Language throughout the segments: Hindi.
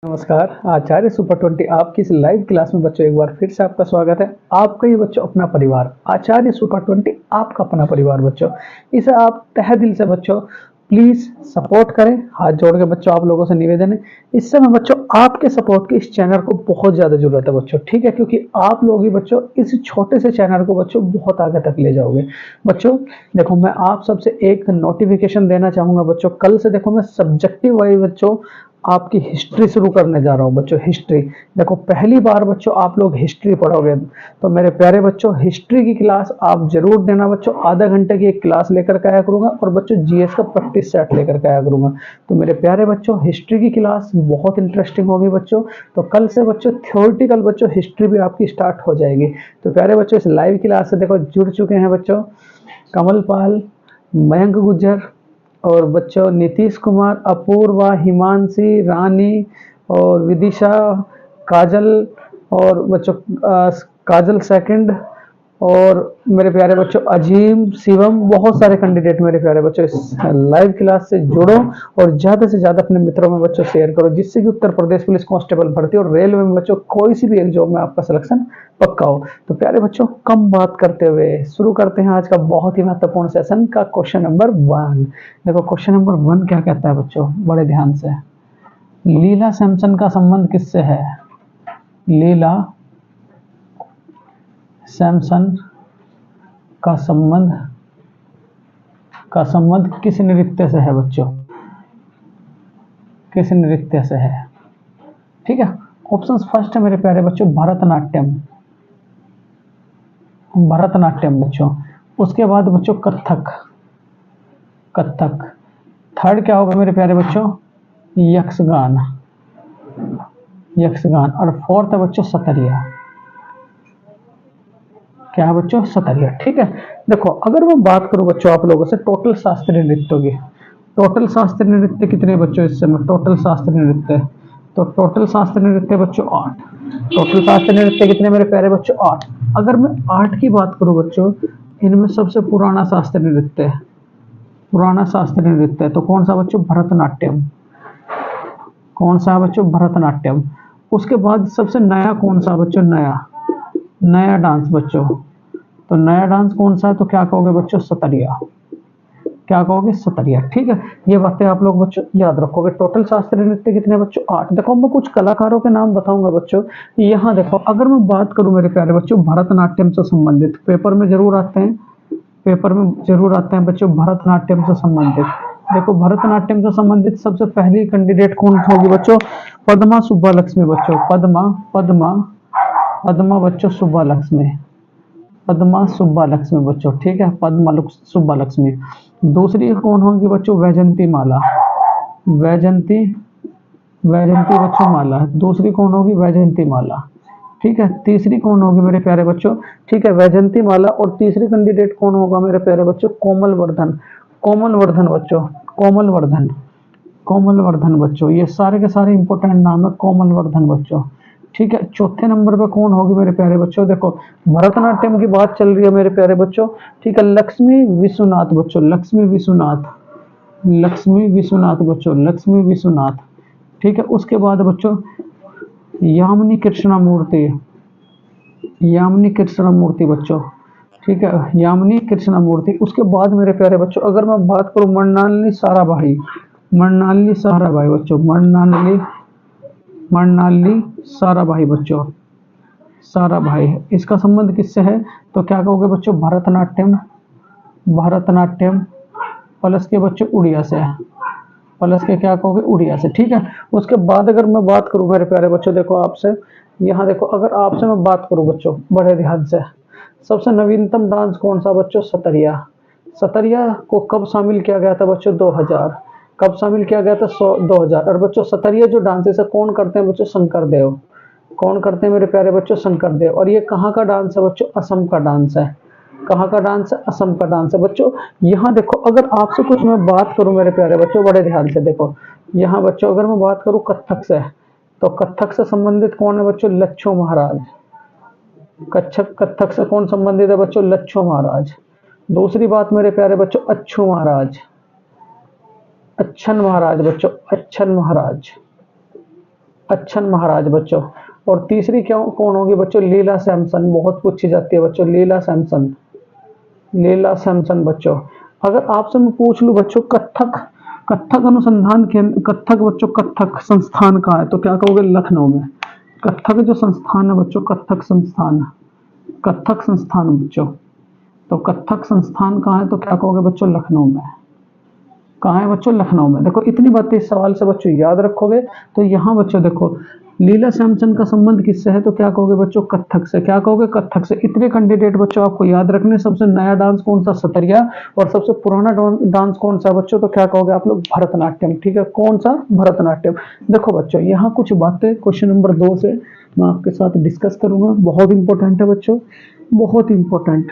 नमस्कार, आचार्य सुपर 20 आपकी इस लाइव क्लास में बच्चों एक बार फिर से आपका स्वागत है। आपका ये बच्चों अपना परिवार आचार्य सुपर 20 आपका अपना परिवार बच्चों, इसे आप तहे दिल से बच्चों प्लीज सपोर्ट करें। हाथ जोड़ के बच्चों आप लोगों से निवेदन है, इस समय बच्चों आपके सपोर्ट की इस चैनल को बहुत ज्यादा जरूरत है बच्चों, ठीक है, क्योंकि आप लोग ही बच्चों इस छोटे से चैनल को बच्चों बहुत आगे तक ले जाओगे। बच्चों देखो, मैं आप सबसे एक नोटिफिकेशन देना चाहूंगा बच्चों, कल से देखो मैं सब्जेक्टिव वाइज बच्चों आपकी हिस्ट्री शुरू करने जा रहा हूं बच्चों। हिस्ट्री देखो, पहली बार बच्चों आप लोग हिस्ट्री पढ़ोगे, तो मेरे प्यारे बच्चों हिस्ट्री की क्लास आप जरूर देना बच्चों। आधा घंटे की एक क्लास लेकर के आया करूंगा और बच्चों जीएस का प्रैक्टिस सेट लेकर के आया करूंगा। तो मेरे प्यारे बच्चों हिस्ट्री की क्लास बहुत इंटरेस्टिंग होगी बच्चों। तो कल से बच्चों थ्योरेटिकल बच्चों हिस्ट्री भी आपकी स्टार्ट हो जाएगी। तो प्यारे बच्चों इस लाइव क्लास से देखो जुड़ चुके हैं बच्चों कमल पाल, मयंक गुज्जर और बच्चों नीतीश कुमार, अपूर्वा, हिमांशी, रानी और विदिशा, काजल और बच्चों काजल सेकंड और मेरे प्यारे बच्चों अजीम, शिवम, बहुत सारे कैंडिडेट मेरे प्यारे बच्चों इस लाइव क्लास से जुड़ो और ज्यादा से ज्यादा अपने मित्रों में बच्चों शेयर करो, जिससे कि उत्तर प्रदेश पुलिस कांस्टेबल भर्ती और रेलवे में बच्चों कोई सी भी एक जॉब में आपका सिलेक्शन पक्का हो। तो प्यारे बच्चों कम बात करते हुए शुरू करते हैं आज का बहुत ही महत्वपूर्ण सेशन का क्वेश्चन नंबर 1। देखो क्वेश्चन नंबर 1 क्या कहता है बच्चों, बड़े ध्यान से। लीला सैमसन का संबंध किससे है? लीला सैमसन का संबंध किस नृत्य से है बच्चों? किस नृत्य से है? ठीक है, ऑप्शन फर्स्ट है मेरे प्यारे बच्चों भरतनाट्यम, भरतनाट्यम बच्चों। उसके बाद बच्चों कथक, कथक। थर्ड क्या होगा मेरे प्यारे बच्चों? यक्षगान, यक्षगान। और फोर्थ है बच्चों सतरिया। क्या है बच्चों? सतरिया। ठीक है, देखो अगर मैं बात करूं बच्चों आप लोगों से टोटल शास्त्रीय नृत्यों की, टोटल शास्त्रीय नृत्य कितने बच्चों इस समय? टोटल शास्त्रीय नृत्य, तो टोटल शास्त्रीय नृत्य बच्चों 8। टोटल शास्त्रीय नृत्य कितने मेरे प्यारे बच्चों? 8। अगर मैं 8 की बात करूं बच्चों, इनमें सबसे पुराना शास्त्रीय नृत्य है, पुराना शास्त्रीय नृत्य है तो कौन सा बच्चों? भरतनाट्यम। कौन सा बच्चों? भरतनाट्यम। उसके बाद सबसे नया कौन सा बच्चों? नया, नया डांस बच्चों, तो नया डांस कौन सा है? तो क्या कहोगे बच्चों? सतरिया। क्या कहोगे? सतरिया। ठीक है, ये बातें आप लोग बच्चों याद रखोगे। टोटल शास्त्रीय नृत्य कितने बच्चों? 8। देखो मैं कुछ कलाकारों के नाम बताऊंगा बच्चों। यहाँ देखो अगर मैं बात करूं मेरे प्यारे बच्चों भरतनाट्यम से संबंधित, पेपर में जरूर आते हैं, पेपर में जरूर आते हैं बच्चों भरतनाट्यम से संबंधित। देखो भरतनाट्यम से संबंधित सबसे पहली कैंडिडेट कौन होगी बच्चों? पद्मा सुब्बा लक्ष्मी बच्चों। पद्मा, पद्मा, पद्मा बच्चों सुब्बा लक्ष्मी, पद्मा सुब्बा लक्ष्मी बच्चों। ठीक है, पद्मा सुब्बा लक्ष्मी। दूसरी कौन होगी बच्चों? वैजंती माला, वैजंती, वैजंती बच्चों माला। दूसरी कौन होगी? वैजंती माला। ठीक है, तीसरी कौन होगी मेरे प्यारे बच्चों? ठीक है, वैजंती माला। और तीसरी कैंडिडेट कौन होगा मेरे प्यारे बच्चों? कोमल वर्धन, कोमल वर्धन बच्चों, कोमल वर्धन, कोमल वर्धन बच्चों। ये सारे के सारे इंपॉर्टेंट नाम है, कोमल वर्धन बच्चों। ठीक है, चौथे नंबर पे कौन होगी मेरे प्यारे बच्चों? देखो भरतनाट्यम की बात चल रही है मेरे प्यारे बच्चों। ठीक है, लक्ष्मी विश्वनाथ बच्चों, लक्ष्मी विश्वनाथ, लक्ष्मी विश्वनाथ बच्चों, लक्ष्मी विश्वनाथ। ठीक है, उसके बाद बच्चों यामिनी कृष्णमूर्ति, यामिनी कृष्णमूर्ति बच्चों। ठीक है, यामिनी कृष्णमूर्ति। उसके बाद मेरे प्यारे बच्चों अगर मैं बात करूं मृणालिनी साराभाई, मृणालिनी साराभाई बच्चों, मृणालिनी, मृणालिनी साराभाई बच्चों, साराभाई। इसका संबंध किससे है? तो क्या कहोगे बच्चों? भरतनाट्यम, भरतनाट्यम प्लस के बच्चों उड़िया से, प्लस के क्या कहोगे? उड़िया से। ठीक है, उसके बाद अगर मैं बात करूं मेरे प्यारे बच्चों, देखो आपसे यहाँ देखो अगर आपसे मैं बात करूं बच्चों बड़े ध्यान से, सबसे नवीनतम डांस कौन सा बच्चों? सतरिया। सतरिया को कब शामिल किया गया था बच्चों? 2000। कब शामिल किया गया था? 2000। और बच्चों सतरिया जो डांस है कौन करते हैं बच्चों? शंकर देव। कौन करते हैं मेरे प्यारे बच्चों? शंकर देव। और ये कहाँ का डांस है बच्चों? असम का डांस है। कहाँ का डांस है? असम का डांस है बच्चों। यहाँ देखो अगर आपसे कुछ मैं बात करूं मेरे प्यारे बच्चों बड़े ध्यान से देखो, यहाँ बच्चों अगर मैं बात करूं कथक से, तो कथक से संबंधित कौन है बच्चों? लच्छू महाराज। कच्छप कथक से कौन संबंधित है बच्चों? लच्छू महाराज। दूसरी बात मेरे प्यारे बच्चों अच्छू महाराज, अच्छन महाराज बच्चों, अच्छन महाराज। अच्छन महाराज बच्चों। और तीसरी क्या कौन होगी बच्चों? लीला सैमसन, बहुत पूछी जाती है बच्चों, लीला सैमसन, लीला सैमसन बच्चों। अगर आपसे मैं पूछ लूं बच्चों कथक, कथक अनुसंधान केंद्र, कथक बच्चों, कथक संस्थान कहाँ है? तो क्या कहोगे? लखनऊ में। कथक जो संस्थान है बच्चों, कथक संस्थान, कथक संस्थान बच्चों, तो कथक संस्थान कहाँ है? तो क्या कहोगे बच्चों? लखनऊ में। कहाँ है बच्चों? लखनऊ में। देखो इतनी बातें इस सवाल से बच्चों याद रखोगे। तो यहाँ बच्चों देखो लीला श्यामचंद का संबंध किससे है? तो क्या कहोगे बच्चों? कथक से। क्या कहोगे? कथक से। इतने कैंडिडेट बच्चों आपको याद रखने। सबसे नया डांस कौन सा? सतरिया। और सबसे पुराना डांस कौन सा बच्चों? तो क्या कहोगे आप लोग? भरतनाट्यम। ठीक है, कौन सा? भरतनाट्यम। देखो बच्चों यहाँ कुछ बातें क्वेश्चन नंबर 2 से मैं आपके साथ डिस्कस करूंगा, बहुत इंपॉर्टेंट है बच्चों, बहुत इंपॉर्टेंट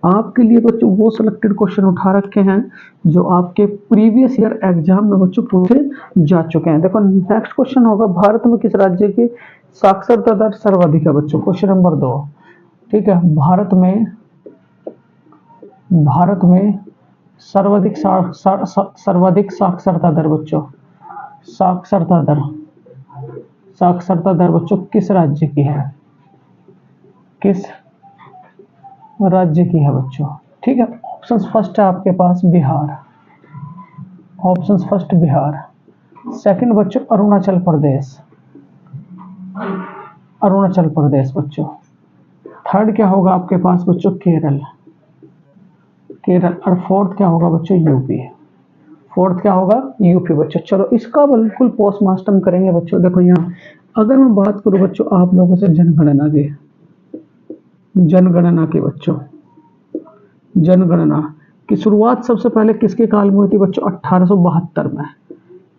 आपके लिए बच्चों। वो सिलेक्टेड क्वेश्चन उठा रखे हैं जो आपके प्रीवियस ईयर एग्जाम में बच्चों पूछे जा चुके हैं। देखो नेक्स्ट क्वेश्चन होगा, भारत में किस राज्य की साक्षरता दर सर्वाधिक है बच्चों? Question number 2। ठीक है, भारत में सर्वाधिक साक्षरता दर बच्चों, साक्षरता दर, साक्षरता दर बच्चों किस राज्य की है? किस राज्य की है बच्चों? ठीक है, ऑप्शन फर्स्ट है आपके पास Bihar, option first Bihar. Second बच्चों अरुणाचल प्रदेश, अरुणाचल प्रदेश बच्चों। थर्ड क्या होगा आपके पास बच्चों? केरल, केरल। और फोर्थ क्या होगा बच्चों? यूपी, फोर्थ क्या होगा? यूपी बच्चों। चलो इसका बिल्कुल पोस्टमार्टम करेंगे बच्चों। देखो यहाँ अगर मैं बात करूं बच्चों आप लोगों से जनगणना की, जनगणना की बच्चों, जनगणना की शुरुआत सबसे पहले किसके काल में हुई थी बच्चों? 1872 में।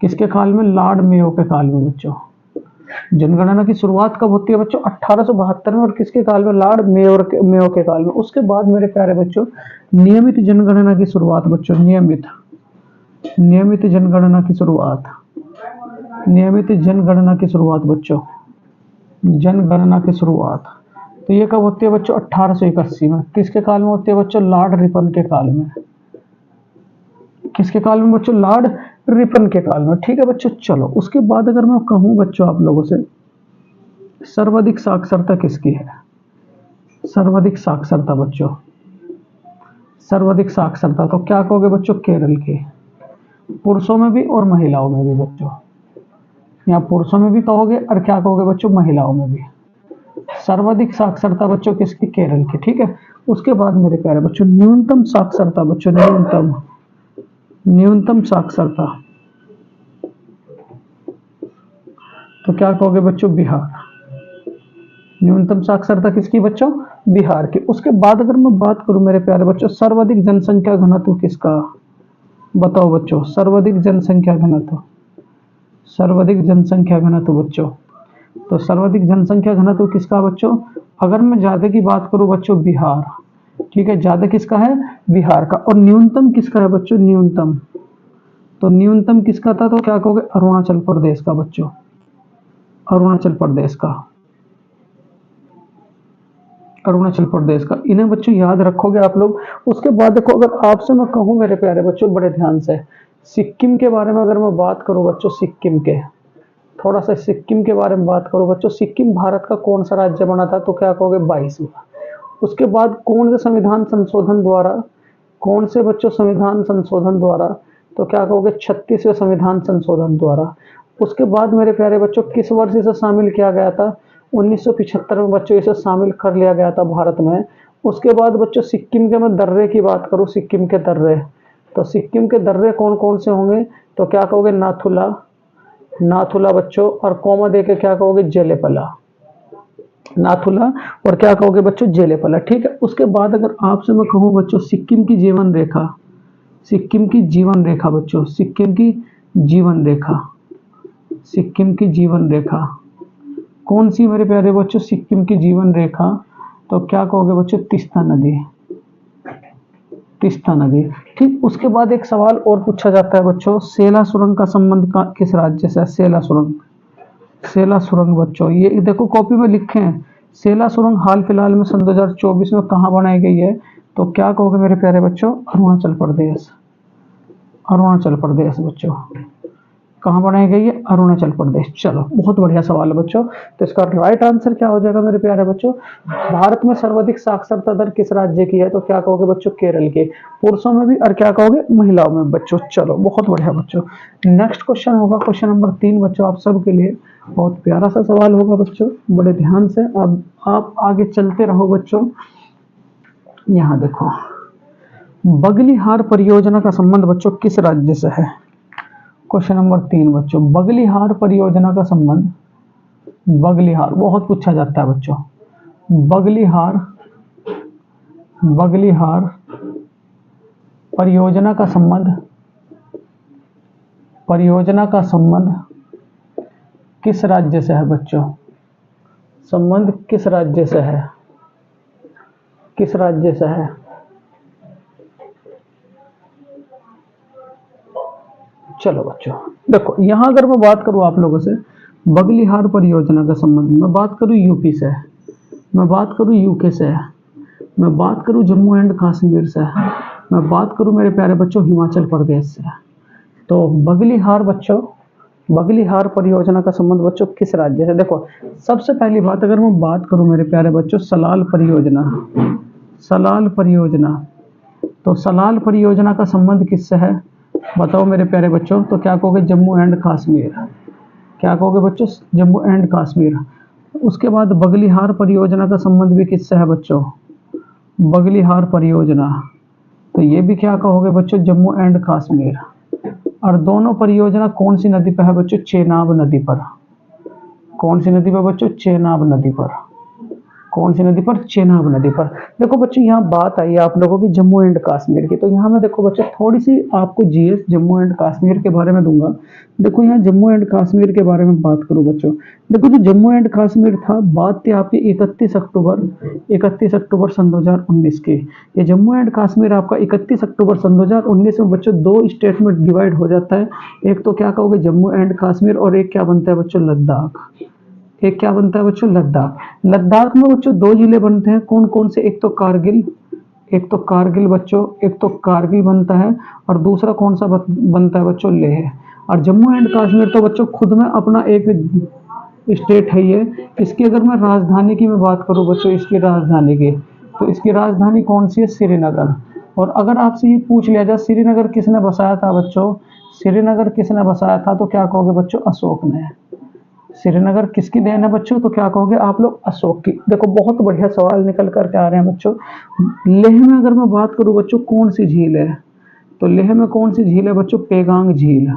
किसके काल में? लॉर्ड मेयो के काल में बच्चों। जनगणना की शुरुआत कब होती है बच्चों? 1872 में। और किसके काल में? लॉर्ड मेयो के काल में। उसके बाद मेरे प्यारे बच्चों नियमित जनगणना की शुरुआत बच्चों, नियमित, नियमित जनगणना की शुरुआत, नियमित जनगणना की शुरुआत बच्चों, जनगणना की शुरुआत। तो ये कब होती है बच्चों? 1881 में। किसके काल में होती है बच्चों? लॉर्ड रिपन के काल में। किसके काल में बच्चों? लॉर्ड रिपन के काल में। ठीक है बच्चों। चलो उसके बाद अगर मैं कहूं बच्चों आप लोगों से सर्वाधिक साक्षरता किसकी है? सर्वाधिक साक्षरता बच्चों, सर्वाधिक साक्षरता तो क्या कहोगे बच्चों? केरल की। पुरुषों में भी और महिलाओं में भी बच्चों, यहाँ पुरुषों में भी कहोगे और क्या कहोगे बच्चों? महिलाओं में भी। सर्वाधिक साक्षरता बच्चों किसकी? केरल की। ठीक है, उसके बाद मेरे प्यारे बच्चों न्यूनतम साक्षरता बच्चों, न्यूनतम, न्यूनतम साक्षरता तो क्या कहोगे बच्चों? बिहार। न्यूनतम साक्षरता किसकी बच्चों? बिहार की। उसके बाद अगर मैं बात करूं मेरे प्यारे बच्चों सर्वाधिक जनसंख्या घनत्व किसका? बताओ बच्चों, सर्वाधिक जनसंख्या घनत्व, सर्वाधिक जनसंख्या घनत्व बच्चों। तो सर्वाधिक जनसंख्या घनत्व किसका बच्चों? अगर मैं ज्यादा की बात करूं बच्चों बिहार। ठीक है, ज्यादा किसका है? बिहार का। और न्यूनतम किसका है बच्चों? न्यूनतम, तो न्यूनतम किसका था? तो क्या कहोगे? अरुणाचल प्रदेश का बच्चों, अरुणाचल प्रदेश का, अरुणाचल प्रदेश का। इन्हें बच्चों याद रखोगे आप लोग। उसके बाद देखो अगर आपसे मैं कहूं मेरे प्यारे बच्चों बड़े ध्यान से सिक्किम के बारे में अगर मैं बात करूं बच्चों, सिक्किम के, थोड़ा सा सिक्किम के बारे में बात करूं बच्चों। सिक्किम भारत का कौन सा राज्य बना था? तो क्या कहोगे? 22वां। उसके बाद कौन से संविधान संशोधन द्वारा, कौन से बच्चों संविधान संशोधन द्वारा? तो क्या कहोगे? 36वें संविधान संशोधन द्वारा। उसके बाद मेरे प्यारे बच्चों किस वर्ष इसे शामिल किया गया था? 1975 में बच्चों इसे शामिल कर लिया गया था भारत में। उसके बाद बच्चों सिक्किम के मैं दर्रे की बात करूं, सिक्किम के दर्रे, तो सिक्किम के दर्रे कौन कौन से होंगे? तो क्या कहोगे? नाथुला, नाथुला बच्चों। और कॉमा दे के क्या कहोगे? जेलेपला, नाथुला। और क्या कहोगे बच्चों? जेलेपला। ठीक है, उसके बाद अगर आपसे मैं कहूं बच्चों सिक्किम की जीवन रेखा, सिक्किम की जीवन रेखा बच्चों, सिक्किम की जीवन रेखा, सिक्किम की जीवन रेखा कौन सी मेरे प्यारे बच्चों? सिक्किम की जीवन रेखा। तो क्या कहोगे बच्चों? तीस्ता नदी, तीस्ता नदी। ठीक, उसके बाद एक सवाल और पूछा जाता है बच्चों, सेला सुरंग का संबंध का किस राज्य से है? सेला सुरंग, सेला सुरंग बच्चों, ये देखो कॉपी में लिखे हैं। सेला सुरंग हाल फिलहाल में सन 2024 में कहाँ बनाई गई है? तो क्या कहोगे मेरे प्यारे बच्चों? अरुणाचल प्रदेश, अरुणाचल प्रदेश बच्चों। कहाँ बनाई गई है? अरुणाचल प्रदेश। चलो बहुत बढ़िया सवाल है बच्चों। तो इसका राइट आंसर क्या हो जाएगा मेरे प्यारे बच्चों? भारत में सर्वाधिक साक्षरता दर किस राज्य की है? तो क्या कहोगे बच्चों? केरल के। पुरुषों में भी और क्या कहोगे? महिलाओं में बच्चों। चलो बहुत बढ़िया बच्चों। नेक्स्ट क्वेश्चन होगा क्वेश्चन नंबर 3 बच्चों आप सबके लिए। बहुत प्यारा सा सवाल होगा बच्चों, बड़े ध्यान से अब आप आगे चलते रहो बच्चों। यहाँ देखो, बगलिहार परियोजना का संबंध बच्चों किस राज्य से है? क्वेश्चन नंबर 3 बच्चों, बगलिहार परियोजना का संबंध, बगलिहार बहुत पूछा जाता है बच्चों। बगलिहार बगलिहार परियोजना का संबंध, परियोजना का संबंध किस राज्य से है बच्चों? संबंध किस राज्य से है? किस राज्य से है? चलो बच्चों देखो, यहां अगर मैं बात करूं आप लोगों से, बगलिहार परियोजना का संबंध, मैं बात करूं यूपी से, मैं बात करूं यूके से, मैं बात करूं जम्मू एंड कश्मीर से, मैं बात करूं मेरे प्यारे बच्चों हिमाचल प्रदेश से, तो बगलिहार बच्चों, बगलिहार परियोजना का संबंध बच्चों किस राज्य से? देखो सबसे पहली बात अगर मैं बात करूं मेरे प्यारे बच्चों सलाल परियोजना, सलाल परियोजना, तो सलाल परियोजना का संबंध किससे है? बताओ मेरे प्यारे बच्चों। तो क्या कहोगे? जम्मू एंड कश्मीर। क्या कहोगे बच्चों? जम्मू एंड कश्मीर। उसके बाद बगलिहार परियोजना का संबंध भी किससे है बच्चों? बगलिहार परियोजना, तो ये भी क्या कहोगे बच्चों? जम्मू एंड कश्मीर। और दोनों परियोजना कौन सी नदी पर है बच्चों? चेनाब नदी पर। कौन सी नदी पर बच्चों? चेनाब नदी पर। कौन सी नदी पर? चेनाब नदी पर। देखो बच्चों यहाँ बात आई आप लोगों की जम्मू एंड कश्मीर की, तो यहाँ मैं देखो बच्चों थोड़ी सी आपको जीएस जम्मू एंड कश्मीर के बारे में दूंगा। देखो यहाँ जम्मू एंड कश्मीर के बारे में बात करूँ बच्चों, देखो जो जम्मू एंड कश्मीर था, बात थी आपकी 31 अक्टूबर सन 2019 की। ये जम्मू एंड कश्मीर आपका 31 अक्टूबर सन 2019 में बच्चों 2 स्टेट में डिवाइड हो जाता है। एक तो क्या कहोगे? जम्मू एंड कश्मीर, और एक क्या बनता है बच्चों? लद्दाख। एक क्या बनता है बच्चों? लद्दाख। लद्दाख में बच्चों 2 जिले बनते हैं, कौन कौन से? एक तो कारगिल, एक तो कारगिल बच्चों, एक तो कारगिल बनता है, और दूसरा कौन सा बनता है बच्चों? लेह। और जम्मू एंड कश्मीर तो बच्चों खुद में अपना एक स्टेट है ये। इसकी अगर मैं राजधानी की मैं बात करूं बच्चों, इसकी राजधानी की, तो इसकी राजधानी कौन सी है? श्रीनगर। और अगर आपसे ये पूछ लिया जाए श्रीनगर किसने बसाया था बच्चों, श्रीनगर किसने बसाया था, तो क्या कहोगे बच्चों? अशोक ने। श्रीनगर किसकी देन है बच्चों? तो क्या कहोगे आप लोग? अशोक की। देखो बहुत बढ़िया सवाल निकल करके आ रहे हैं बच्चों। लेह में अगर मैं बात करूं बच्चों, कौन सी झील है? तो लेह में कौन सी झील है बच्चों? पेगांग झील।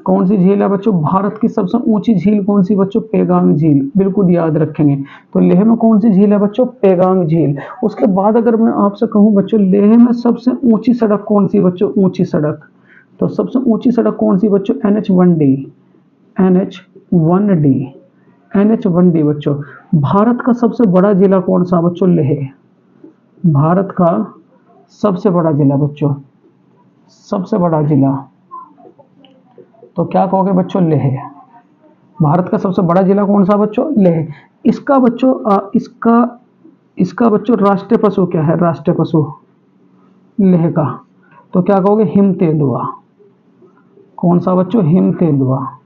कौन सी झील है बच्चों? भारत की सबसे ऊंची झील कौन सी बच्चों? पेगांग झील। बिल्कुल याद रखेंगे। तो लेह में कौन सी झील है बच्चों? पेगांग झील। उसके बाद अगर मैं आपसे कहूं बच्चों, लेह में सबसे ऊंची सड़क कौन सी बच्चों? ऊंची सड़क, तो सबसे ऊंची सड़क कौन सी बच्चों? NH1D। NH1D, NH1D बच्चों। भारत का सबसे बड़ा जिला कौन सा बच्चों? लेह। भारत का सबसे बड़ा जिला बच्चों, सबसे बड़ा जिला, तो क्या कहोगे बच्चों? लेह। भारत का सबसे बड़ा जिला कौन सा बच्चों? लेह। इसका बच्चों इसका बच्चों राष्ट्रीय पशु क्या है? राष्ट्रीय पशु लेह का, तो क्या कहोगे? हिम तेंदुआ। कौन सा बच्चों? हिम तेंदुआ।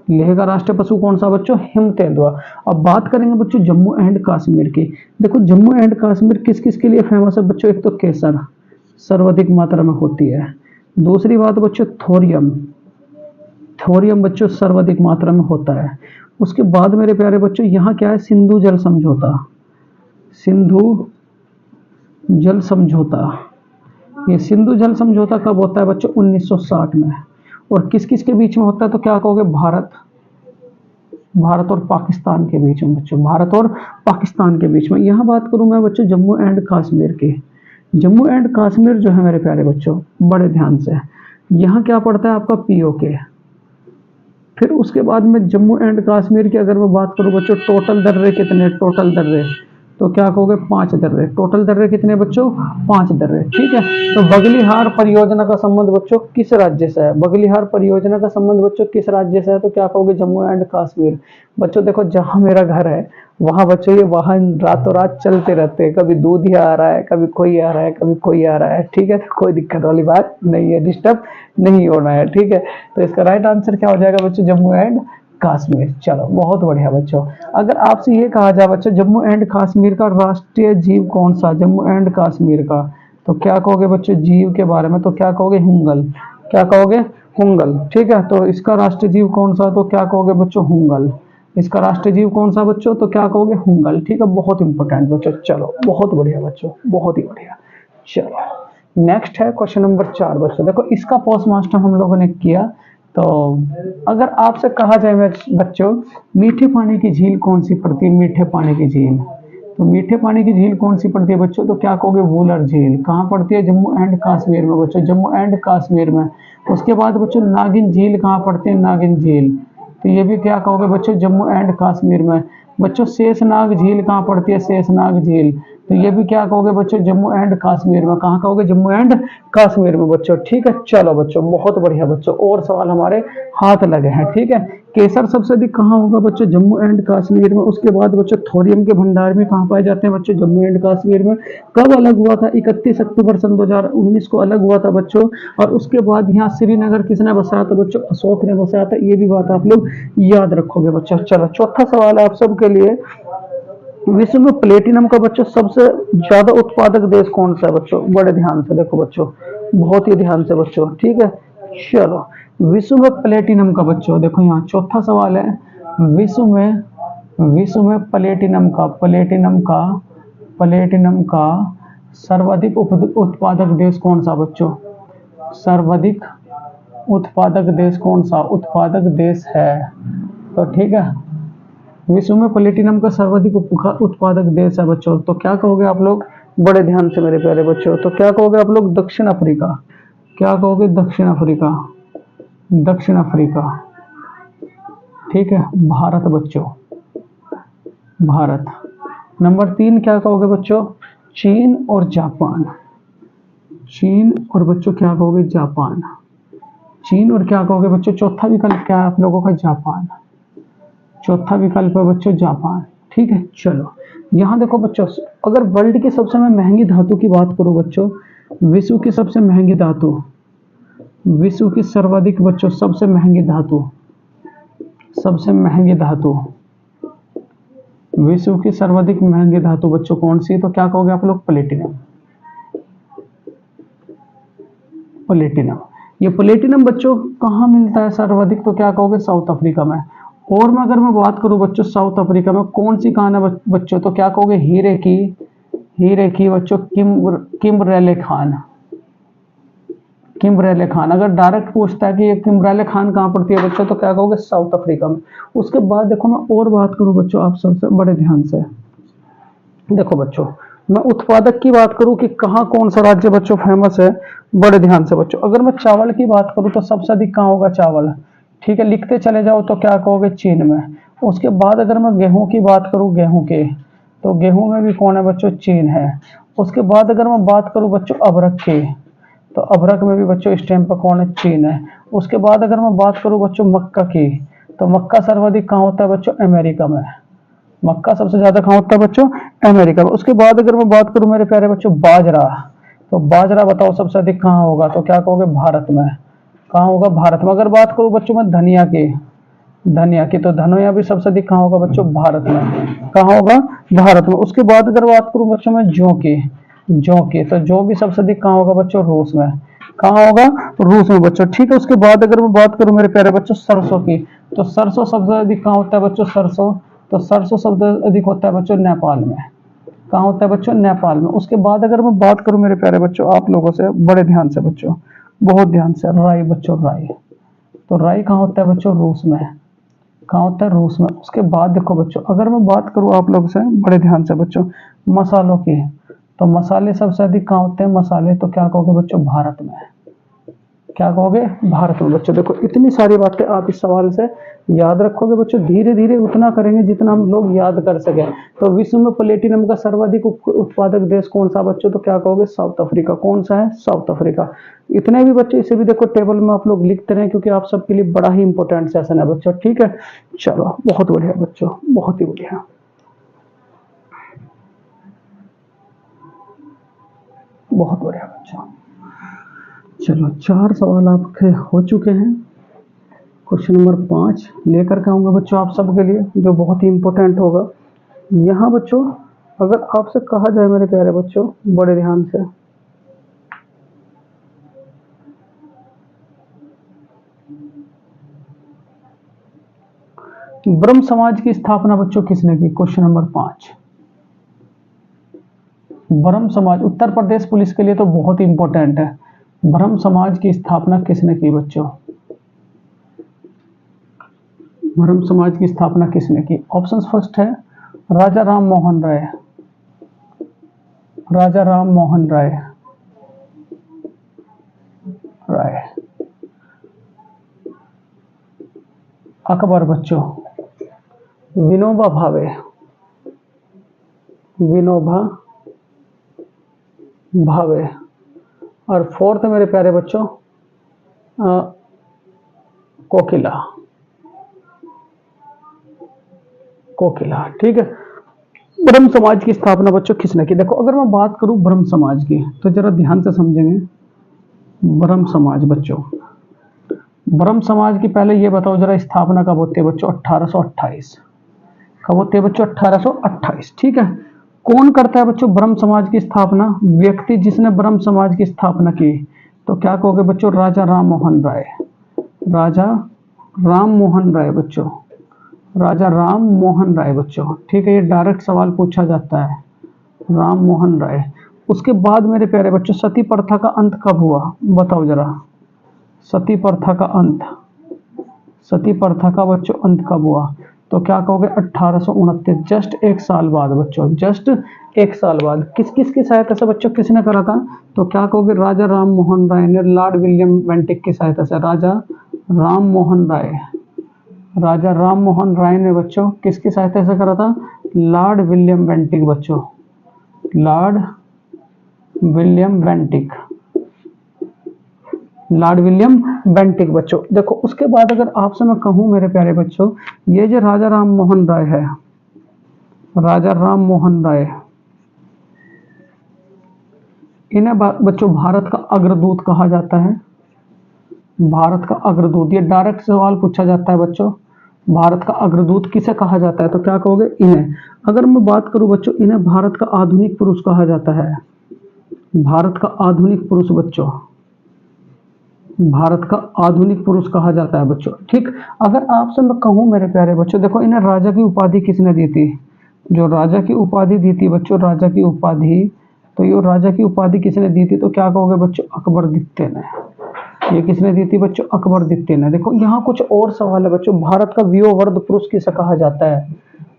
लेह का राष्ट्रीय पशु कौन सा बच्चों? हिम तेंदुआ। अब बात करेंगे बच्चों जम्मू एंड कश्मीर की। देखो जम्मू एंड कश्मीर किस किस के लिए फेमस है बच्चों? एक तो केसर सर्वाधिक मात्रा में होती है। दूसरी बात बच्चों थोरियम, थोरियम बच्चों सर्वाधिक मात्रा में होता है। उसके बाद मेरे प्यारे बच्चों यहाँ क्या है? सिंधु जल समझौता, सिंधु जल समझौता। ये सिंधु जल समझौता कब होता है बच्चों? 1960 में। और किस किस के बीच में होता है? तो क्या कहोगे? भारत और पाकिस्तान के बीच में बच्चों, भारत और पाकिस्तान के बीच में। यहाँ बात करूं मैं बच्चों जम्मू एंड कश्मीर की। जम्मू एंड कश्मीर जो है मेरे प्यारे बच्चों, बड़े ध्यान से, यहाँ क्या पड़ता है आपका? POK। फिर उसके बाद में जम्मू एंड कश्मीर की अगर मैं बात करूं बच्चों, टोटल दर्रे कितने? टोटल दर्रे, तो तो क्या कहोगे 5 दर्रे। टोटल दर्रे कितने बच्चों? 5 दर्रे। ठीक है, तो बगलिहार परियोजना का संबंध बच्चों किस राज्य से है? बगलिहार परियोजना का संबंध बच्चों किस राज्य से है? तो क्या कहोगे जम्मू एंड कश्मीर। बच्चों देखो जहां मेरा घर है वहां बच्चों ये वाहन रातों रात चलते रहते हैं, कभी दूध ही आ रहा है, कभी कोई आ रहा है, कभी कोई आ रहा है। ठीक है, कोई दिक्कत वाली बात नहीं है, डिस्टर्ब नहीं होना है। ठीक है, तो इसका राइट आंसर क्या हो जाएगा बच्चों? जम्मू एंड कश्मीर। चलो बहुत बढ़िया बच्चों। अगर आपसे ये कहा जाए बच्चों जम्मू एंड कश्मीर का राष्ट्रीय जीव कौन सा? जम्मू एंड कश्मीर का, तो क्या कहोगे बच्चों जीव के बारे में? तो क्या कहोगे? हुंगल। क्या कहोगे? हुंगल। ठीक है, तो इसका राष्ट्रीय जीव कौन सा? तो क्या कहोगे बच्चों? हुंगल। इसका राष्ट्रीय जीव कौन सा बच्चों? तो क्या कहोगे? हुंगल। ठीक है, बहुत इंपॉर्टेंट बच्चों। चलो बहुत बढ़िया बच्चों, बहुत ही बढ़िया। चलो नेक्स्ट है क्वेश्चन नंबर 4 बच्चों। देखो इसका पोस्ट मास्टर हम लोगों ने किया। तो अगर आपसे कहा जाए बच्चों मीठे पानी की झील कौन सी पड़ती है? मीठे पानी की झील, तो मीठे पानी की झील कौन सी पड़ती है बच्चों? तो क्या कहोगे? वुलर झील। कहाँ पड़ती है? जम्मू एंड कश्मीर में बच्चों, जम्मू एंड कश्मीर में। उसके बाद बच्चों नागिन झील कहाँ पड़ती है? नागिन झील, तो ये भी क्या कहोगे बच्चों? जम्मू एंड कश्मीर में। बच्चों शेषनाग झील कहाँ पड़ती है? शेषनाग झील, तो ये भी क्या कहोगे बच्चों? जम्मू एंड कश्मीर में। कहाँ कहोगे? जम्मू एंड कश्मीर में बच्चों। ठीक है, चलो बच्चों बहुत बढ़िया बच्चों, और सवाल हमारे हाथ लगे हैं। ठीक है, केसर सबसे अधिक कहाँ होगा बच्चों? जम्मू एंड कश्मीर में। उसके बाद बच्चों थोरियम के भंडार में कहाँ पाए जाते हैं बच्चों? जम्मू एंड कश्मीर में। कब अलग हुआ था? 31 अक्टूबर सन 2019 को अलग हुआ था बच्चों। और उसके बाद यहाँ श्रीनगर किसने बसाया था बच्चों? अशोक ने बसाया था। ये भी बात आप लोग याद रखोगे बच्चों। चलो चौथा सवाल है आप सबके लिए, विश्व में प्लेटिनम का बच्चों सबसे ज्यादा उत्पादक देश कौन सा है बच्चों? बड़े ध्यान से देखो बच्चों, बहुत ही ध्यान से बच्चों। ठीक है, चलो विश्व में प्लेटिनम का बच्चों देखो यहाँ चौथा सवाल है, विश्व में प्लेटिनम का सर्वाधिक उत्पादक देश कौन सा बच्चों? सर्वाधिक उत्पादक देश कौन सा उत्पादक देश है? तो ठीक है, विश्व में प्लेटिनम का सर्वाधिक उत्पादक देश है बच्चों। तो क्या कहोगे आप लोग? बड़े ध्यान से मेरे प्यारे बच्चों, तो क्या कहोगे आप लोग? दक्षिण अफ्रीका। क्या कहोगे? दक्षिण अफ्रीका। दक्षिण अफ्रीका। ठीक है, भारत बच्चों, भारत। नंबर 3 क्या कहोगे बच्चों? चीन और जापान। चीन और बच्चों क्या कहोगे? जापान। चीन और क्या कहोगे बच्चों? चौथा विकल्प क्या है आप लोगों का? जापान। चौथा विकल्प है बच्चों जापान। ठीक है, चलो यहाँ देखो बच्चों, अगर वर्ल्ड की सबसे मैं महंगी धातु की बात करूं बच्चों, विश्व की सबसे महंगी धातु, विश्व की सर्वाधिक बच्चों सबसे महंगी धातु, सबसे महंगी धातु, विश्व की सर्वाधिक महंगी धातु बच्चों कौन सी? तो क्या कहोगे आप लोग? प्लेटिनम। प्लेटिनम। ये प्लेटिनम बच्चों कहाँ मिलता है सर्वाधिक? तो क्या कहोगे? साउथ अफ्रीका में। और मैं अगर मैं बात करूं बच्चों साउथ अफ्रीका में कौन सी खान है बच्चों? तो क्या कहोगे? हीरे की बच्चों किम्बरेले खान। किम्बरेले खान। अगर डायरेक्ट पूछता है कि ये किम्बरेले खान कहाँ पड़ती है बच्चों, तो क्या कहोगे? साउथ अफ्रीका में। उसके बाद देखो मैं और बात करूं बच्चों आप सबसे बड़े ध्यान से देखो बच्चों, मैं उत्पादक की बात करूं कि कहाँ कौन सा राज्य बच्चों फेमस है, बड़े ध्यान से बच्चों। अगर मैं चावल की बात करूं तो सबसे अधिक कहाँ होगा? चावल। ठीक है, लिखते चले जाओ, तो क्या कहोगे? चीन में। उसके बाद अगर मैं गेहूं की बात करूं, गेहूं के, तो गेहूं में भी कौन है बच्चों? चीन है। उसके बाद अगर मैं बात करूं बच्चों अबरक की, तो अबरक में भी बच्चों इस टाइम पर कौन है? चीन है। उसके बाद अगर मैं बात करूं बच्चों मक्का की, तो मक्का सर्वाधिक कहाँ होता है बच्चों? अमेरिका में। मक्का सबसे ज्यादा कहाँ होता है बच्चों? अमेरिका में। उसके बाद अगर मैं बात करूं मेरे प्यारे बच्चों बाजरा, तो बाजरा बताओ सबसे अधिक कहाँ होगा? तो क्या कहोगे? भारत में। कहाँ होगा? भारत में। अगर बात करूं बच्चों मैं धनिया की, तो धनिया भी सबसे अधिक कहाँ होगा बच्चों? भारत में। कहाँ होगा? भारत में। उसके बाद अगर बात करूं बच्चों मैं जौ की, तो जौ भी सबसे अधिक कहाँ होगा बच्चों? रूस में। कहाँ होगा? रूस में बच्चों। ठीक है, उसके बाद अगर मैं बात करूं मेरे प्यारे बच्चों सरसों की, तो सरसों सबसे अधिक कहाँ होता है बच्चों? सरसों, तो सरसों सबसे अधिक होता है बच्चों नेपाल में। कहाँ होता है बच्चों? नेपाल में। उसके बाद अगर मैं बात करूं मेरे प्यारे बच्चों आप लोगों से बड़े ध्यान से बच्चों, बहुत ध्यान से, राई बच्चों, राई। तो राई कहाँ होता है बच्चों? रूस में। कहाँ होता है? रूस में। उसके बाद देखो बच्चों, अगर मैं बात करूं आप लोगों से बड़े ध्यान से बच्चों मसालों की, तो मसाले सबसे अधिक कहाँ होते हैं? मसाले, तो क्या कहोगे बच्चों? भारत में। क्या कहोगे, भारत में। बच्चों देखो इतनी सारी बातें आप इस सवाल से याद रखोगे बच्चों, धीरे धीरे उतना करेंगे जितना हम लोग याद कर सके। तो विश्व में प्लेटिनम का सर्वाधिक उत्पादक देश कौन सा बच्चों, तो क्या कहोगे, साउथ अफ्रीका। कौन सा है, साउथ अफ्रीका। इतने भी बच्चों, इसे भी देखो टेबल में आप लोग लिखते रहे, क्योंकि आप सबके लिए बड़ा ही इंपॉर्टेंट सेशन है बच्चों, ठीक है। चलो बहुत बढ़िया बच्चों, बहुत ही बढ़िया। बहुत बढ़िया बच्चों। चलो 4 सवाल आपके हो चुके हैं। क्वेश्चन नंबर 5 लेकर के आऊंगा बच्चों आप सबके लिए, जो बहुत ही इंपॉर्टेंट होगा। यहाँ बच्चों अगर आपसे कहा जाए मेरे प्यारे बच्चों, बड़े ध्यान से, ब्रह्म समाज की स्थापना बच्चों किसने की। क्वेश्चन नंबर 5, ब्रह्म समाज, उत्तर प्रदेश पुलिस के लिए तो बहुत ही इंपॉर्टेंट है। ब्रह्म समाज की स्थापना किसने की बच्चों, ब्रह्म समाज की स्थापना किसने की। ऑप्शन फर्स्ट है राजा राम मोहन राय, राजा राम मोहन राय, राय। अकबर बच्चों, विनोबा भावे, विनोबा भावे। और फोर्थ मेरे प्यारे बच्चों कोकिला, कोकिला, ठीक है। ब्रह्म समाज की स्थापना बच्चों किसने की। देखो अगर मैं बात करूं ब्रह्म समाज की, तो जरा ध्यान से समझेंगे। ब्रह्म समाज बच्चों, ब्रह्म समाज की पहले ये बताओ जरा, स्थापना कब होती है बच्चों, 1828। कब होती है बच्चों, 1828, ठीक है। कौन करता है बच्चों ब्रह्म समाज की स्थापना, व्यक्ति जिसने ब्रह्म समाज की स्थापना की, तो क्या कहोगे बच्चों, राजा राम मोहन राय, राजा राम मोहन राय बच्चों, राजा राम मोहन राय बच्चों, ठीक है। ये डायरेक्ट सवाल पूछा जाता है, राम मोहन राय। उसके बाद मेरे प्यारे बच्चों सती प्रथा का अंत कब हुआ, बताओ जरा। सती प्रथा का अंत, सती प्रथा का बच्चों अंत कब हुआ, तो क्या कहोगे 1829, जस्ट 1 साल बाद बच्चों, जस्ट 1 साल बाद। किस किस की सहायता से बच्चों, किसने करा था, तो क्या कहोगे राजा राम मोहन राय ने, लॉर्ड विलियम बेंटिक की सहायता से। राजा राम मोहन राय, राजा राम मोहन राय ने बच्चों किसकी सहायता से करा था, लॉर्ड विलियम बेंटिक बच्चों, Lord William Bentinck, Lord William Bentinck बच्चों। देखो उसके बाद अगर आपसे मैं कहूं मेरे प्यारे बच्चों, ये जो राजा राम मोहन राय है, राजा राम मोहन राय, इन्हें बच्चों भारत का अग्रदूत कहा जाता है, भारत का अग्रदूत। ये डायरेक्ट सवाल पूछा जाता है बच्चों, भारत का अग्रदूत किसे कहा जाता है, तो क्या कहोगे इन्हें। अगर मैं बात करूं बच्चों, इन्हें भारत का आधुनिक पुरुष कहा जाता है, भारत का आधुनिक पुरुष बच्चों, भारत का आधुनिक पुरुष कहा जाता है बच्चों, ठीक। अगर आपसे मैं कहूं मेरे प्यारे बच्चों, देखो इन्हें राजा की उपाधि किसने दी थी, जो राजा की उपाधि दी थी बच्चों, राजा की उपाधि, तो ये राजा की उपाधि किसने दी थी, तो क्या कहोगे बच्चों, अकबर द्वितीय ने। ये किसने दी थी बच्चों, अकबर द्वितीय ने। देखो यहाँ कुछ और सवाल है बच्चों, भारत का वियोवर्द पुरुष किसे कहा जाता है,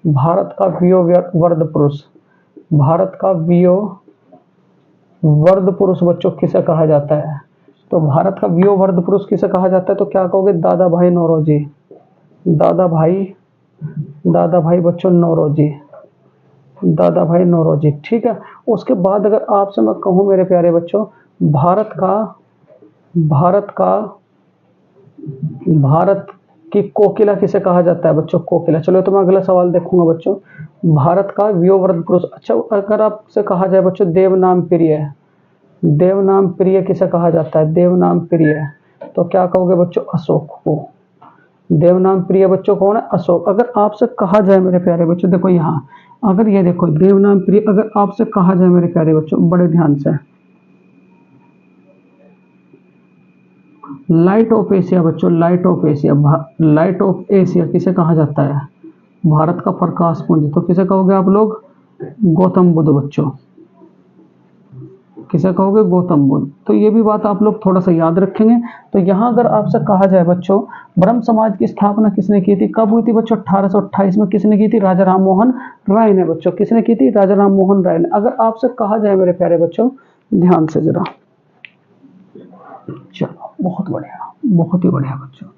भारत का वियोवर्द पुरुष, भारत का वियोवर्द पुरुष बच्चों किसे कहा जाता है, तो भारत का वियोवर्द पुरुष किसे कहा जाता है, तो क्या कहोगे दादा भाई नौरोजी, दादा भाई, दादा भाई बच्चों नौरोजी, दादा भाई नौरोजी, ठीक है। उसके बाद अगर आपसे मैं कहूं मेरे प्यारे बच्चों, भारत का, भारत का, भारत की कोकिला किसे कहा जाता है बच्चों, कोकिला। चलो तो मैं अगला सवाल देखूंगा बच्चों, भारत का वियोवर्द पुरुष। अच्छा अगर आपसे कहा जाए बच्चों देवनाम प्रिय, देवनाम प्रिय किसे कहा जाता है, देवनाम प्रिय, तो क्या कहोगे बच्चों, अशोक को। देवनाम प्रिय बच्चों कौन है, अशोक। अगर आपसे कहा जाए मेरे प्यारे बच्चों, देखो यहाँ अगर ये देखो देवनाम प्रिय, अगर आपसे कहा जाए मेरे प्यारे बच्चों बड़े ध्यान से, लाइट ऑफ एशिया बच्चों, light of Asia, light of Asia किसे कहा जाता है, भारत का प्रकाश पुंज, तो किसे कहोगे आप लोग, गौतम बुद्ध बच्चों, किसे कहोगे, गौतम बुद्ध। तो ये भी बात आप लोग थोड़ा सा याद रखेंगे। तो यहाँ अगर आपसे कहा जाए बच्चों ब्रह्म समाज की स्थापना किसने की थी, कब हुई थी बच्चों, 1828 में। किसने की थी, राजा राम मोहन राय ने बच्चों, किसने की थी, राजा राम मोहन राय ने। अगर आपसे कहा जाए मेरे प्यारे बच्चों, ध्यान से जरा, चलो बहुत बढ़िया, बहुत ही बढ़िया बच्चों।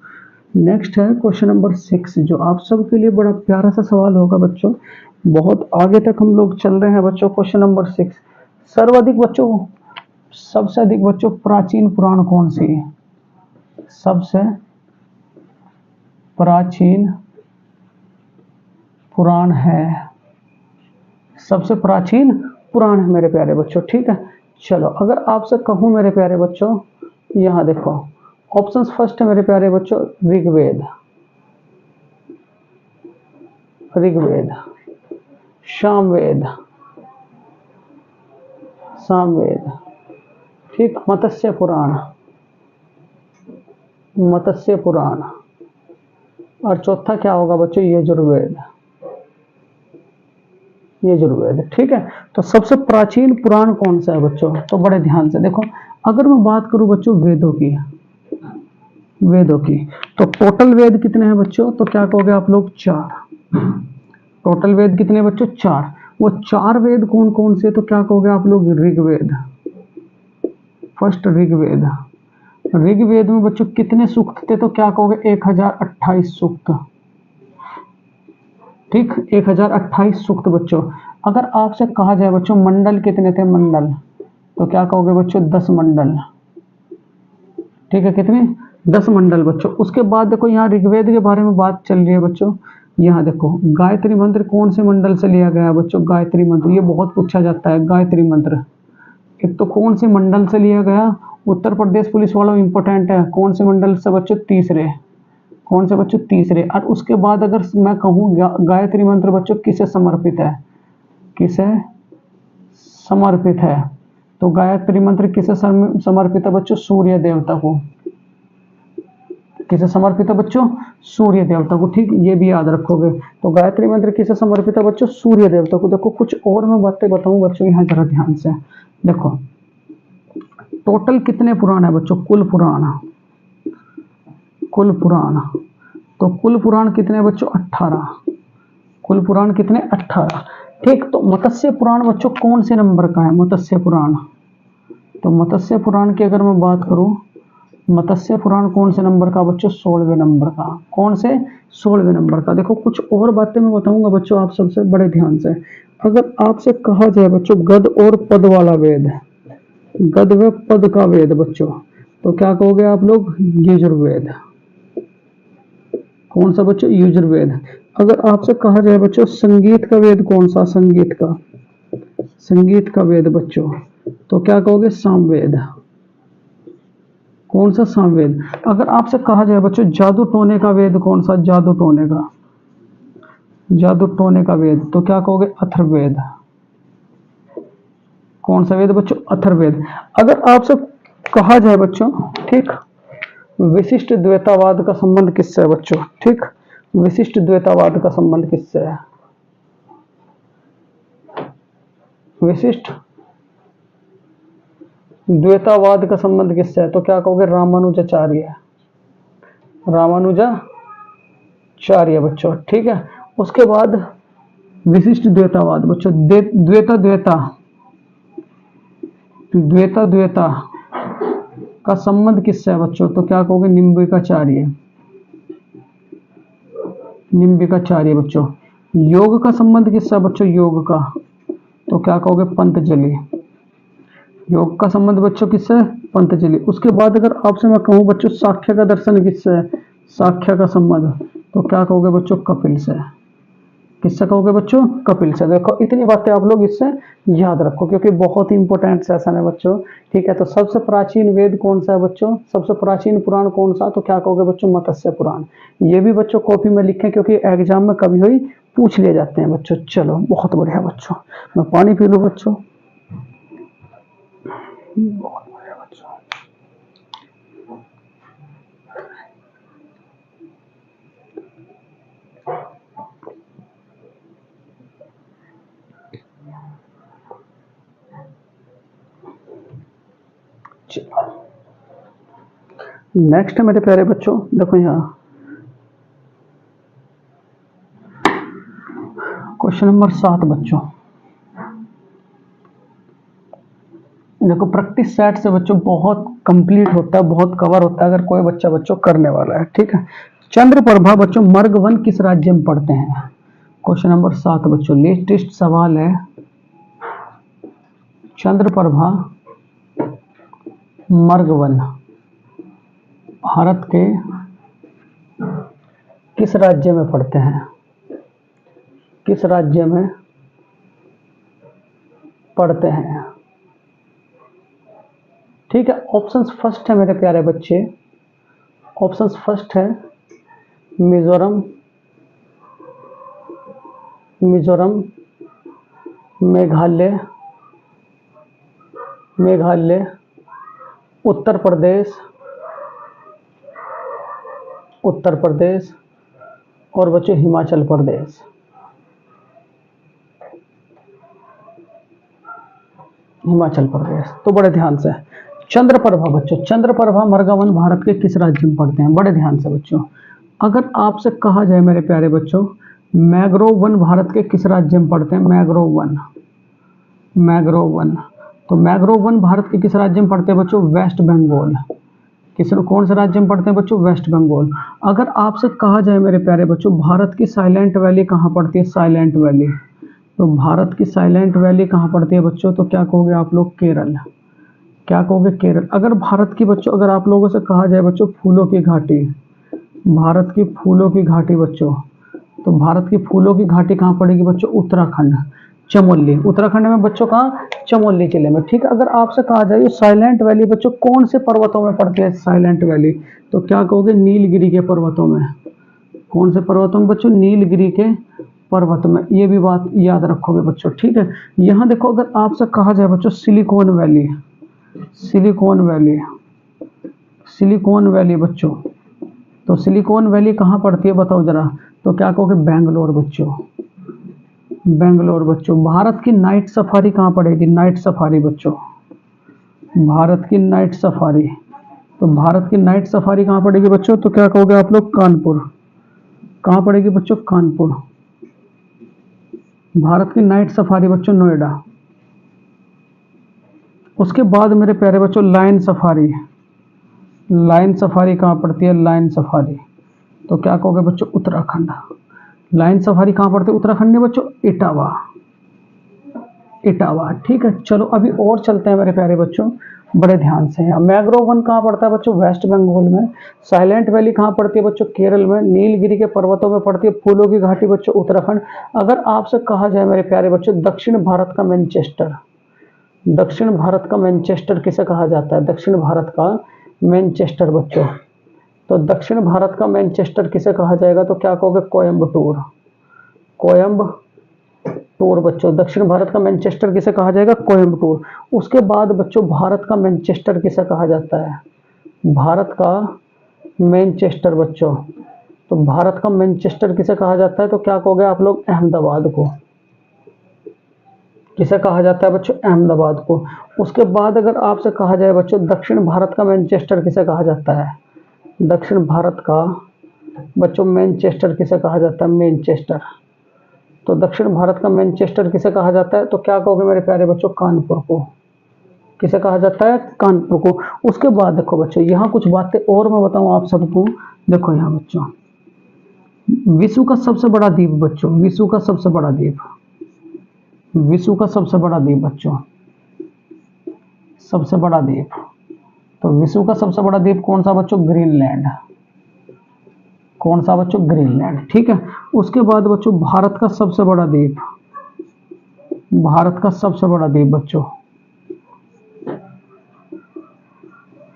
नेक्स्ट है क्वेश्चन नंबर 6, जो आप सबके लिए बड़ा प्यारा सा सवाल होगा बच्चों। बहुत आगे तक हम लोग चल रहे हैं बच्चों। क्वेश्चन नंबर 6, सर्वाधिक बच्चों, सबसे अधिक बच्चों प्राचीन पुराण कौन सी है? सबसे प्राचीन पुराण है, सबसे प्राचीन पुराण है मेरे प्यारे बच्चों। ठीक है, चलो अगर आपसे कहूं मेरे प्यारे बच्चों, यहाँ देखो ऑप्शंस फर्स्ट है मेरे प्यारे बच्चों, ऋग्वेद, ऋग्वेद, सामवेद, सामवेद, ठीक, मत्स्य पुराण, मत्स्य पुराण, और चौथा क्या होगा बच्चों, यजुर्वेद, यजुर्वेद। ठीक है, तो सबसे प्राचीन पुराण कौन सा है बच्चों? तो बड़े ध्यान से देखो, अगर मैं बात करूं बच्चों वेदों की, वेदों की, तो टोटल वेद कितने हैं बच्चों? तो क्या कहोगे आप लोग? 4। टोटल वेद कितने बच्चों? 4। वो 4 वेद कौन कौन से? तो क्या कहोगे आप लोग? ऋग्वेद, फर्स्ट ऋग्वेद। ऋग्वेद में बच्चों कितने सूक्त थे? तो क्या कहोगे? 1028 सूक्त। ठीक, 1028 सूक्त बच्चों। अगर आपसे कहा जाए बच्चों मंडल कितने थे? मंडल, तो क्या कहोगे बच्चों? 10 मंडल। ठीक है, कितने? 10 मंडल बच्चों। उसके बाद देखो यहाँ ऋग्वेद के बारे में बात चल रही है बच्चों। यहाँ देखो गायत्री मंत्र कौन से मंडल से लिया गया है बच्चों? गायत्री मंत्र, ये बहुत पूछा जाता है। गायत्री मंत्र एक तो कौन से मंडल से लिया गया? उत्तर प्रदेश पुलिस वालों इंपॉर्टेंट है। कौन से मंडल से बच्चों? तीसरे। कौन से बच्चों? तीसरे। और उसके बाद अगर मैं कहूँ गायत्री मंत्र बच्चों किसे समर्पित है? किसे समर्पित है? तो गायत्री मंत्र किसे समर्पित है बच्चों? सूर्य देवता को। किसे समर्पित है बच्चों? सूर्य देवता को। ठीक, ये भी याद रखोगे। तो गायत्री मंत्र किसे समर्पित है बच्चों? सूर्य देवता को। देखो कुछ और मैं बातें बताऊं बच्चों, यहाँ जरा ध्यान से देखो। टोटल कितने पुराण है बच्चों? कुल पुराण, कुल पुराण। तो कुल पुराण कितने बच्चों? 18। कुल पुराण कितने? 18। ठीक, तो मत्स्य पुराण बच्चों कौन से नंबर का है? मत्स्य पुराण, तो मत्स्य पुराण की अगर मैं बात करूं, मत्स्य पुराण कौन से नंबर का बच्चों? 16वें नंबर का। कौन से? 16वें नंबर का। देखो कुछ और बातें मैं बताऊंगा बच्चों आप सबसे बड़े ध्यान से। अगर आपसे कहा जाए बच्चों गद और पद वाला वेद, गद व पद का वेद बच्चों, तो क्या कहोगे आप लोग? यजुर्वेद। कौन सा बच्चों? यजुर्वेद। अगर आपसे कहा जाए बच्चों संगीत का वेद कौन सा? संगीत का, संगीत का वेद बच्चों, तो क्या कहोगे? सामवेद। कौन सा? सामवेद। अगर आपसे कहा जाए बच्चों जादू टोने का वेद कौन सा? जादू टोने का, जादू टोने का वेद, तो क्या कहोगे? अथर्ववेद। कौन सा वेद बच्चों? अथर्ववेद। अगर आपसे कहा जाए बच्चों, ठीक, विशिष्ट द्वैतावाद का संबंध किससे है बच्चों? ठीक, विशिष्ट द्वैतावाद का संबंध किससे है? विशिष्ट द्वैतावाद का संबंध किससे है? तो क्या कहोगे? रामानुजाचार्य, रामानुजाचार्य बच्चों। ठीक है, उसके बाद विशिष्ट द्वैतावाद बच्चों, द्वैता द्वैता द्वैता द्वैता का संबंध किससे है बच्चों? तो क्या कहोगे? निम्बिकाचार्य, निम्बिकाचार्य बच्चों। योग का संबंध किससे है बच्चों? योग का, तो क्या कहोगे? पंतजलि। योग का संबंध बच्चों किससे? पंतजलि। उसके बाद अगर आपसे मैं कहूं बच्चों साख्य का दर्शन किससे है? साख्य का संबंध, तो क्या कहोगे बच्चों? कपिल से। किससे कहोगे बच्चों? कपिल से। देखो इतनी बातें आप लोग इससे याद रखो क्योंकि बहुत ही इंपॉर्टेंट सेशन है बच्चों। ठीक है, तो सबसे प्राचीन वेद कौन सा है बच्चों? सबसे प्राचीन पुराण कौन सा? तो क्या कहोगे बच्चों? मत्स्य पुराण। ये भी बच्चों कॉपी में लिखें क्योंकि एग्जाम में कभी हुई पूछ लिए जाते हैं बच्चों। चलो बहुत बढ़िया बच्चों, मैं पानी पी लूँ बच्चों। बहुत बढ़िया बच्चों। नेक्स्ट है मेरे प्यारे बच्चों, देखो यहाँ क्वेश्चन नंबर 7 बच्चों। देखो प्रैक्टिस सेट से बच्चों बहुत कंप्लीट होता है, बहुत कवर होता है अगर कोई बच्चा बच्चों करने वाला है। ठीक है, चंद्रप्रभा बच्चों मर्ग वन किस राज्य में पढ़ते हैं? क्वेश्चन नंबर 7 बच्चों, लेटेस्ट सवाल है। चंद्रप्रभा मर्ग वन भारत के किस राज्य में पढ़ते हैं? किस राज्य में पढ़ते हैं? ठीक है, ऑप्शंस फर्स्ट है मेरे प्यारे बच्चे, ऑप्शंस फर्स्ट है मिजोरम, मिजोरम, मेघालय, मेघालय, उत्तर प्रदेश, उत्तर प्रदेश और बच्चों हिमाचल प्रदेश। हिमाचल प्रदेश। तो बड़े ध्यान से, चंद्रप्रभा बच्चों, चंद्रप्रभा मर्गावन भारत के किस राज्य में पढ़ते हैं? बड़े ध्यान से बच्चों, अगर आपसे कहा जाए मेरे प्यारे बच्चों मैंग्रोव वन भारत के किस राज्य में पढ़ते हैं? मैंग्रोव वन, मैंग्रोव वन, तो मैंग्रोव वन भारत के किस राज्य में पढ़ते हैं बच्चों? वेस्ट बंगाल। किस कौन से राज्य में पढ़ते हैं बच्चों? वेस्ट बंगाल। अगर आपसे कहा जाए मेरे प्यारे बच्चों भारत की साइलेंट वैली कहाँ पड़ती है? साइलेंट वैली, तो भारत की साइलेंट वैली कहाँ पड़ती है बच्चों? तो क्या कहोगे आप लोग? केरल। क्या कहोगे? केरल। अगर भारत की बच्चों, अगर आप लोगों से कहा जाए बच्चों फूलों की घाटी, भारत की फूलों की घाटी बच्चों, तो भारत की फूलों की घाटी कहाँ पड़ेगी बच्चों? उत्तराखंड, चमोली। उत्तराखंड में बच्चों कहाँ? चमोली जिले में। ठीक है, अगर आपसे कहा जाए साइलेंट वैली बच्चों कौन से पर्वतों में पड़ती है? साइलेंट वैली, तो क्या कहोगे? नीलगिरी के पर्वतों में। कौन से पर्वतों में बच्चों? नीलगिरी के पर्वत में। ये भी बात याद रखोगे बच्चों। ठीक है, यहाँ देखो, अगर आपसे कहा जाए बच्चों silicon valley, silicon valley, silicon valley बच्चों, तो सिलिकॉन वैली कहाँ पड़ती है बताओ जरा? तो क्या कहोगे? बेंगलोर बच्चों, बेंगलोर बच्चों। भारत की नाइट सफारी कहाँ पड़ेगी? नाइट सफारी बच्चों, भारत की नाइट सफारी, तो भारत की नाइट सफारी कहाँ पड़ेगी बच्चों? तो क्या कहोगे आप लोग? कानपुर। कहाँ पड़ेगी बच्चों? कानपुर। भारत की नाइट सफारी बच्चों नोएडा। उसके बाद मेरे प्यारे बच्चों लायन सफारी, लायन सफारी कहाँ पड़ती है? लायन सफारी, तो क्या कहोगे बच्चों? उत्तराखंड। लायन सफारी कहाँ पड़ती है? उत्तराखंड में बच्चों इटावा, इटावा। ठीक है, चलो अभी और चलते हैं मेरे प्यारे बच्चों, बड़े ध्यान से। मैंग्रोव वन कहाँ पड़ता है बच्चों? वेस्ट बंगाल में। साइलेंट वैली कहाँ पड़ती है बच्चों? केरल में। नीलगिरी के पर्वतों में पड़ती है। फूलों की घाटी बच्चों उत्तराखंड। अगर आपसे कहा जाए मेरे प्यारे बच्चों दक्षिण भारत का मैनचेस्टर, दक्षिण भारत का मैनचेस्टर किसे कहा जाता है? दक्षिण भारत का मैनचेस्टर बच्चों, तो दक्षिण भारत का मैनचेस्टर किसे कहा जाएगा? तो क्या कहोगे? कोयम्बटूर, कोयम्बटूर बच्चों। दक्षिण भारत का मैनचेस्टर किसे कहा जाएगा? कोयम्बटूर। उसके बाद बच्चों भारत का मैनचेस्टर किसे कहा जाता है? भारत का मैनचेस्टर बच्चों, तो भारत का मैनचेस्टर किसे कहा जाता है? तो क्या कहोगे आप लोग? अहमदाबाद को। किसे कहा जाता है बच्चों? अहमदाबाद को। उसके बाद अगर आपसे कहा जाए बच्चों दक्षिण भारत का मैनचेस्टर किसे कहा जाता है? दक्षिण भारत का बच्चों मैनचेस्टर किसे कहा जाता है? मैनचेस्टर, तो दक्षिण भारत का मैनचेस्टर किसे कहा जाता है? तो क्या कहोगे मेरे प्यारे बच्चों? कानपुर को। किसे कहा जाता है? कानपुर को। उसके बाद देखो बच्चों यहाँ कुछ बातें और मैं बताऊं आप सबको। देखो यहाँ बच्चों विश्व का सबसे बड़ा द्वीप बच्चों, विश्व का सबसे बड़ा द्वीप, विश्व का सबसे बड़ा द्वीप बच्चों, सबसे बड़ा द्वीप, तो विश्व का सबसे बड़ा द्वीप कौन सा बच्चों? ग्रीनलैंड। कौन सा बच्चों? ग्रीनलैंड। ठीक है, उसके बाद बच्चों भारत का सबसे बड़ा द्वीप, भारत का सबसे बड़ा द्वीप बच्चों,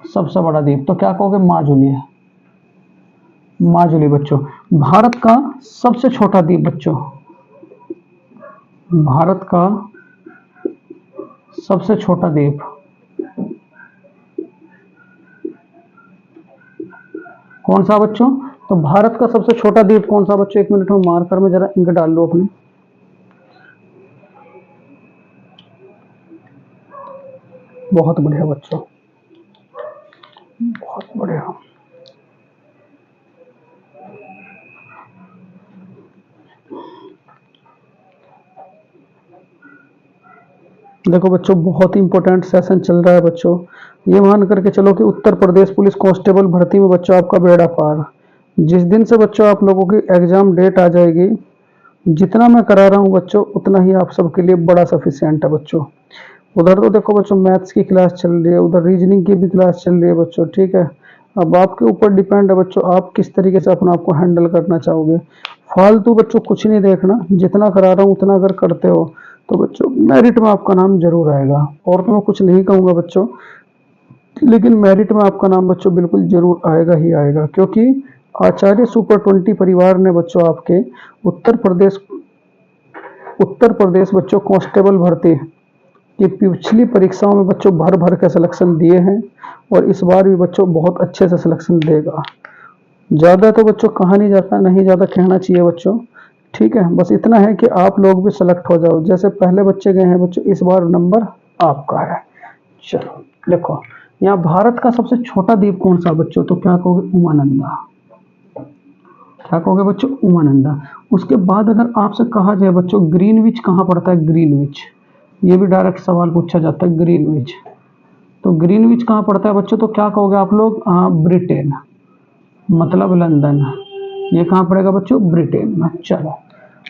सबसे बड़ा द्वीप, तो क्या कहोगे? माजुली है, माजुली बच्चों। भारत का सबसे छोटा द्वीप बच्चों, भारत का सबसे छोटा द्वीप, कौन सा बच्चों? तो भारत का सबसे छोटा द्वीप कौन सा बच्चों? एक मिनट में मार्कर में जरा इंक डाल लो अपने। बहुत बढ़िया बच्चों, बहुत बढ़िया। देखो बच्चों बहुत ही इंपॉर्टेंट सेशन चल रहा है बच्चों, ये मान करके चलो कि उत्तर प्रदेश पुलिस कांस्टेबल भर्ती में बच्चों आपका बेड़ा पार। जिस दिन से बच्चों आप लोगों की एग्जाम डेट आ जाएगी, जितना मैं करा रहा हूँ बच्चों उतना ही आप सबके लिए बड़ा सफिशिएंट है बच्चों। उधर तो देखो बच्चों मैथ्स की क्लास चल रही है, उधर रीजनिंग की भी क्लास चल रही है बच्चों, ठीक है। अब आपके ऊपर डिपेंड है बच्चों, आप किस तरीके से अपने आप को हैंडल करना चाहोगे। फालतू बच्चों कुछ नहीं देखना, जितना करा रहा हूँ उतना अगर करते हो तो बच्चों मेरिट में आपका नाम जरूर आएगा। और तो मैं कुछ नहीं कहूँगा बच्चों, लेकिन मेरिट में आपका नाम बच्चों बिल्कुल जरूर आएगा ही आएगा, क्योंकि आचार्य सुपर 20 परिवार ने बच्चों आपके उत्तर प्रदेश उत्तर प्रदेश बच्चों कांस्टेबल भर्ती की पिछली परीक्षाओं में बच्चों भर भर के सिलेक्शन दिए हैं, और इस बार भी बच्चों बहुत अच्छे से सिलेक्शन देगा। ज़्यादा तो बच्चों कहा नहीं जाता, नहीं ज़्यादा कहना चाहिए बच्चों, ठीक है। बस इतना है कि आप लोग भी सेलेक्ट हो जाओ, जैसे पहले बच्चे गए हैं बच्चों, इस बार नंबर आपका है। चलो देखो, यहाँ भारत का सबसे छोटा द्वीप कौन सा बच्चों, तो क्या कहोगे, उमानंदा। क्या कहोगे बच्चों, उमानंदा। उसके बाद अगर आपसे कहा जाए बच्चों ग्रीनविच कहाँ पड़ता है, ग्रीनविच, ये भी डायरेक्ट सवाल पूछा जाता है, ग्रीनविच। तो ग्रीनविच कहाँ पड़ता है बच्चों, तो क्या कहोगे आप लोग, ब्रिटेन, मतलब लंदन। ये कहाँ पड़ेगा बच्चों, ब्रिटेन में। चलो,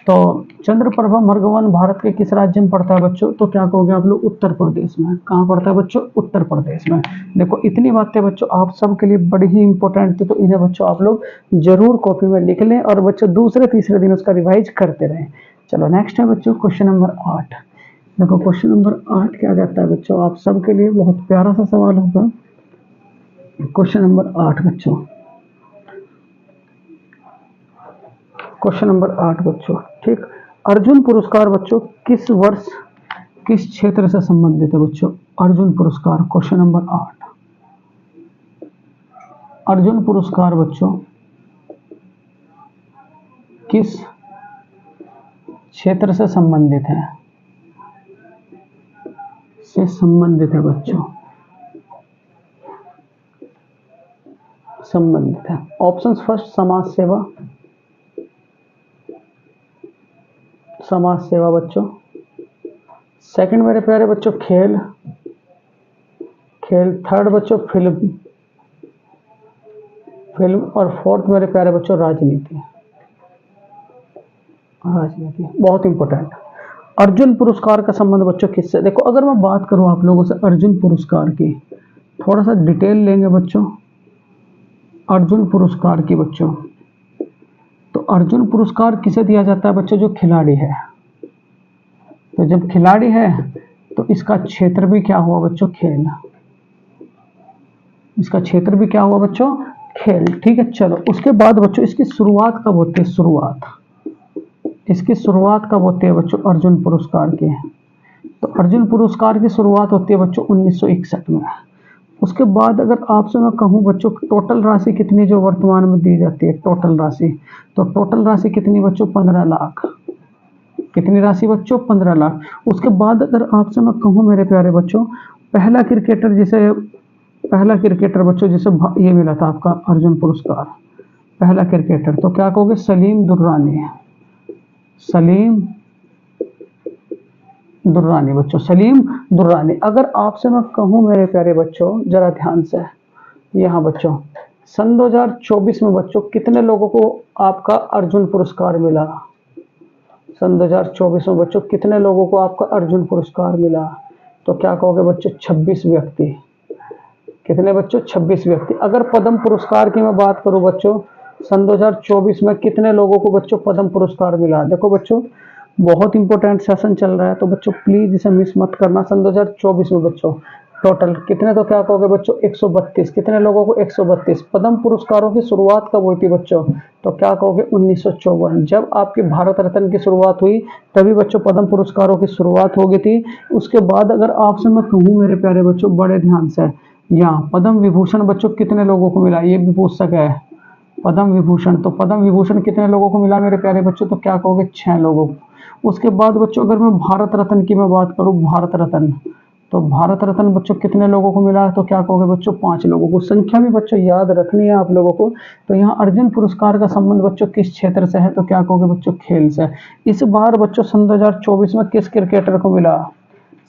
तो चंद्रप्रभा मृगवन भारत के किस राज्य में पड़ता है बच्चों, तो क्या कहोगे आप लोग, उत्तर प्रदेश में। कहाँ पड़ता है बच्चों, उत्तर प्रदेश में। देखो इतनी बातें बच्चों आप सबके लिए बड़ी ही इंपॉर्टेंट थी, तो इन्हें बच्चों आप लोग जरूर कॉपी में लिख लें, और बच्चों दूसरे तीसरे दिन उसका रिवाइज करते रहें। चलो नेक्स्ट है बच्चों क्वेश्चन नंबर 8। देखो क्वेश्चन नंबर 8 क्या कहता है बच्चों, आप सबके लिए बहुत प्यारा सा सवाल होगा। क्वेश्चन नंबर 8 बच्चों, क्वेश्चन नंबर 8 बच्चों, ठीक। अर्जुन पुरस्कार बच्चों किस वर्ष किस क्षेत्र से संबंधित है बच्चों, अर्जुन पुरस्कार। क्वेश्चन नंबर 8, अर्जुन पुरस्कार बच्चों किस क्षेत्र से संबंधित है, से संबंधित है बच्चों, संबंधित है। ऑप्शंस फर्स्ट समाज सेवा, समाज सेवा बच्चों। सेकंड मेरे प्यारे बच्चों खेल, खेल। थर्ड बच्चों फिल्म, फिल्म। और फोर्थ मेरे प्यारे बच्चों राजनीति, राजनीति। बहुत इंपॉर्टेंट। अर्जुन पुरस्कार का संबंध बच्चों किससे, देखो अगर मैं बात करूं आप लोगों से अर्जुन पुरस्कार की, थोड़ा सा डिटेल लेंगे बच्चों अर्जुन पुरस्कार की बच्चों। तो अर्जुन पुरस्कार किसे दिया जाता है बच्चों, जो खिलाड़ी है। तो जब खिलाड़ी है तो इसका क्षेत्र भी क्या हुआ बच्चों, खेल। इसका क्षेत्र भी क्या हुआ बच्चों, खेल, ठीक है। चलो उसके बाद बच्चों इसकी शुरुआत कब होती है, शुरुआत, इसकी शुरुआत कब होती है बच्चों अर्जुन पुरस्कार की। तो अर्जुन पुरस्कार की शुरुआत होती है बच्चों 1961 में। उसके बाद अगर आपसे मैं कहूँ बच्चों टोटल राशि कितनी जो वर्तमान में दी जाती है, टोटल राशि, तो टोटल राशि कितनी बच्चों, 15 लाख। कितनी राशि बच्चों, 15 लाख। उसके बाद अगर आपसे मैं कहूँ मेरे प्यारे बच्चों, पहला क्रिकेटर जिसे, पहला क्रिकेटर बच्चों जिसे ये मिला था आपका अर्जुन पुरस्कार, पहला क्रिकेटर, तो क्या कहोगे, सलीम दुर्रानी, सलीम दुर्रानी बच्चों, सलीम दुर्रानी। अगर आपसे मैं कहूँ मेरे प्यारे बच्चों जरा ध्यान से, यहाँ बच्चों सन 2024 में बच्चों कितने लोगों को आपका अर्जुन पुरस्कार मिला, सन 2024 में बच्चों कितने लोगों को आपका अर्जुन पुरस्कार मिला, तो क्या कहोगे बच्चों, 26 व्यक्ति। कितने बच्चों, 26 व्यक्ति। अगर पद्म पुरस्कार की मैं बात करूं बच्चों, सन 2024 में कितने लोगों को बच्चों पद्म पुरस्कार मिला। देखो बच्चों बहुत इंपॉर्टेंट सेशन चल रहा है, तो बच्चों प्लीज इसे मिस मत करना। सन 2024 में बच्चों टोटल कितने, तो क्या कहोगे बच्चों, 132। कितने लोगों को, 132। पद्म पुरस्कारों की शुरुआत कब हुई थी बच्चों, तो क्या कहोगे, 1954। जब आपकी भारत रत्न की शुरुआत हुई तभी बच्चों पद्म पुरस्कारों की शुरुआत हो गई थी। उसके बाद अगर आपसे मैं कहूँ मेरे प्यारे बच्चों बड़े ध्यान से, यहाँ पद्म विभूषण बच्चों कितने लोगों को मिला, ये भी पूछ सका है, पद्म विभूषण। तो पद्म विभूषण कितने लोगों को मिला मेरे प्यारे बच्चों, तो क्या कहोगे, 6 लोगों को। उसके बाद बच्चों अगर मैं भारत रत्न की मैं बात करूं, भारत रत्न, तो भारत रत्न बच्चों कितने लोगों को मिला, तो क्या कहोगे बच्चों, 5 लोगों को। संख्या भी बच्चों याद रखनी है आप लोगों को। तो यहाँ अर्जुन पुरस्कार का संबंध बच्चों किस क्षेत्र से है, तो क्या कहोगे बच्चों, खेल से। इस बार बच्चों सन 2024 में किस क्रिकेटर को मिला,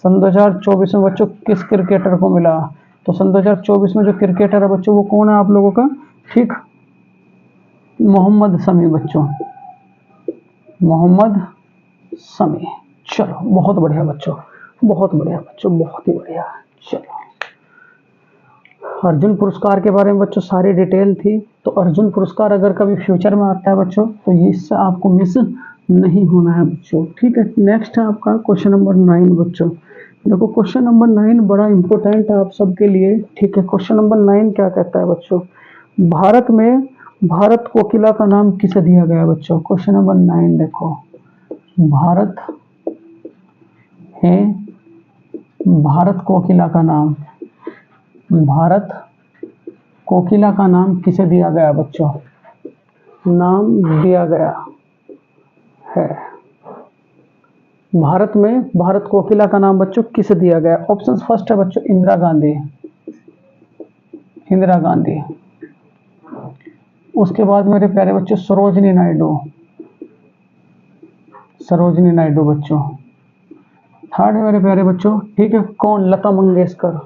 सन 2024 में बच्चों किस क्रिकेटर को मिला, तो सन 2024 में जो क्रिकेटर है बच्चों वो कौन है आप लोगों का? ठीक, मोहम्मद शमी बच्चों, मोहम्मद शमी। चलो बहुत बढ़िया बच्चों, बहुत बढ़िया बच्चों, बहुत ही बढ़िया। चलो अर्जुन पुरस्कार के बारे में बच्चों सारी डिटेल थी। तो अर्जुन पुरस्कार अगर कभी फ्यूचर में आता है बच्चों तो ये इससे आपको मिस नहीं होना है बच्चों। ठीक है, नेक्स्ट है आपका क्वेश्चन नंबर 9 बच्चों। देखो क्वेश्चन नंबर 9 बड़ा इंपॉर्टेंट है आप सबके लिए। ठीक है, क्वेश्चन नंबर 9 क्या कहता है बच्चों? भारत में भारत कोकिला का नाम किसे दिया गया बच्चों? क्वेश्चन नंबर 9 देखो, भारत है, भारत कोकिला का नाम, भारत कोकिला का नाम किसे दिया गया बच्चों? नाम दिया गया है, भारत में भारत कोकिला का नाम बच्चों किसे दिया गया? ऑप्शन फर्स्ट है बच्चों इंदिरा गांधी, इंदिरा गांधी। उसके बाद मेरे प्यारे बच्चों सरोजनी नायडू, सरोजनी नायडू बच्चों। थर्ड है मेरे प्यारे बच्चों, ठीक है, कौन? लता मंगेशकर,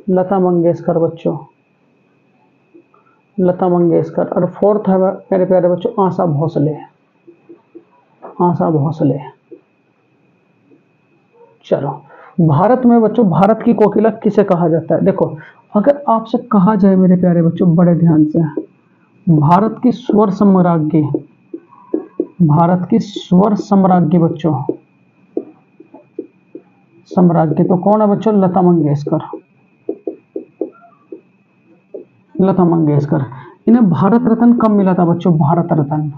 लता मंगेशकर बच्चों, लता मंगेशकर। और फोर्थ है मेरे प्यारे बच्चों आशा भोसले, आशा भोसले। चलो भारत में बच्चों भारत की कोकिला किसे कहा जाता है? देखो अगर आपसे कहा जाए मेरे प्यारे बच्चों बड़े ध्यान से, भारत की स्वर सम्राज्ञी, भारत की स्वर सम्राज्ञी बच्चों, सम्राज्ञी तो कौन है बच्चों? लता मंगेशकर, लता मंगेशकर। इन्हें भारत रत्न कब मिला था बच्चों? भारत रत्न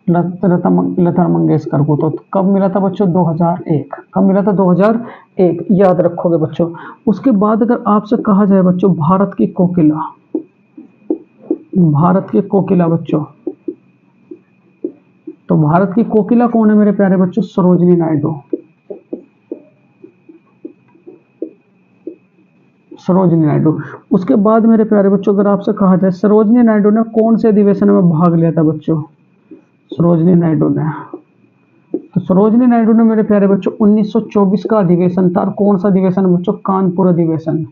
लता मंगेशकर को तो कब मिला था बच्चों? 2001। कब मिला था? 2001, याद रखोगे बच्चों। उसके बाद अगर आपसे कहा जाए बच्चों भारत की कोकिला, भारत की कोकिला बच्चों, तो भारत की कोकिला कौन है मेरे प्यारे बच्चों? सरोजनी नायडू, सरोजनी नायडू। उसके बाद मेरे प्यारे बच्चों अगर आपसे कहा जाए सरोजनी नायडू ने कौन से अधिवेशन में भाग लिया था बच्चों? सरोजनी नायडू ने, तो सरोजनी नायडू ने मेरे प्यारे बच्चों 1924 का अधिवेशन था। और कौन सा अधिवेशन बच्चों? कानपुर अधिवेशन।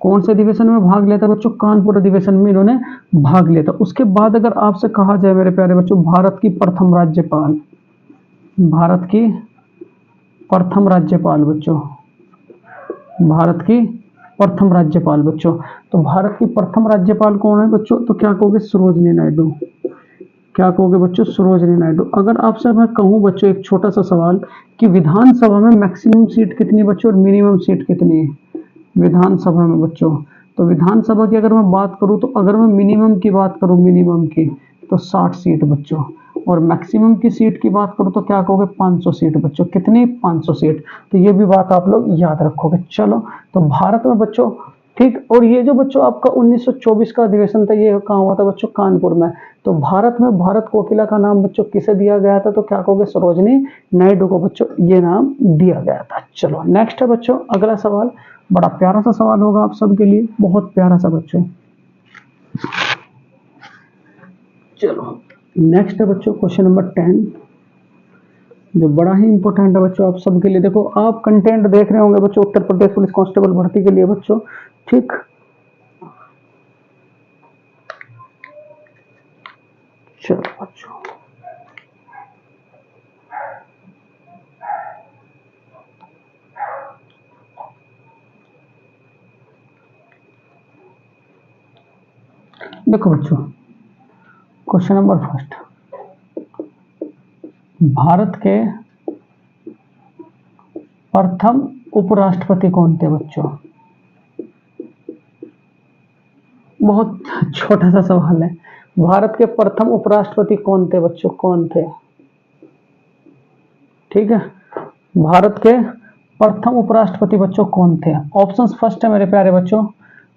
कौन से अधिवेशन में भाग लिया था बच्चों? कानपुर अधिवेशन में इन्होंने भाग लिया था। उसके बाद अगर आपसे कहा जाए मेरे प्यारे बच्चों भारत की प्रथम राज्यपाल, भारत की प्रथम राज्यपाल बच्चों, भारत की प्रथम राज्यपाल बच्चों, तो भारत की प्रथम राज्यपाल कौन है बच्चों? तो क्या कहोगे? सरोजनी नायडू। क्या कहोगे बच्चों? सरोजनी नायडू। अगर आपसे मैं कहूं बच्चों एक छोटा सा सवाल कि विधानसभा में मैक्सिमम सीट कितनी बच्चों और मिनिमम सीट कितनी है विधानसभा में बच्चों? तो विधानसभा की अगर मैं बात करूं तो अगर मैं मिनिमम की बात करूं, मिनिमम की, तो 60 सीट बच्चों। और मैक्सिमम की सीट की बात करूं तो क्या कहोगे? 500 सीट बच्चों। कितनी? 500 सीट। तो ये भी बात आप लोग याद रखोगे। चलो तो भारत में बच्चों, ठीक। और ये जो बच्चों आपका 1924 का अधिवेशन था ये कहाँ हुआ था बच्चों? कानपुर में। तो भारत में भारत कोकिला का नाम बच्चों किसे दिया गया था? तो क्या कहोगे? सरोजनी नायडू को बच्चों ये नाम दिया गया था। चलो नेक्स्ट है बच्चों अगला सवाल, बड़ा प्यारा सा सवाल होगा आप सबके लिए, बहुत प्यारा सा बच्चों। चलो नेक्स्ट है बच्चों क्वेश्चन नंबर 10, जो बड़ा ही इंपॉर्टेंट है बच्चों आप सबके लिए। देखो आप कंटेंट देख रहे होंगे बच्चों उत्तर प्रदेश पुलिस कांस्टेबल भर्ती के लिए बच्चों, ठीक। चलो बच्चों देखो बच्चों क्वेश्चन नंबर फर्स्ट, भारत के प्रथम उपराष्ट्रपति कौन थे बच्चों? बहुत छोटा सा सवाल है। भारत के प्रथम उपराष्ट्रपति कौन थे बच्चों? कौन थे? ठीक है, भारत के प्रथम उपराष्ट्रपति बच्चों कौन थे? ऑप्शंस फर्स्ट है मेरे प्यारे बच्चों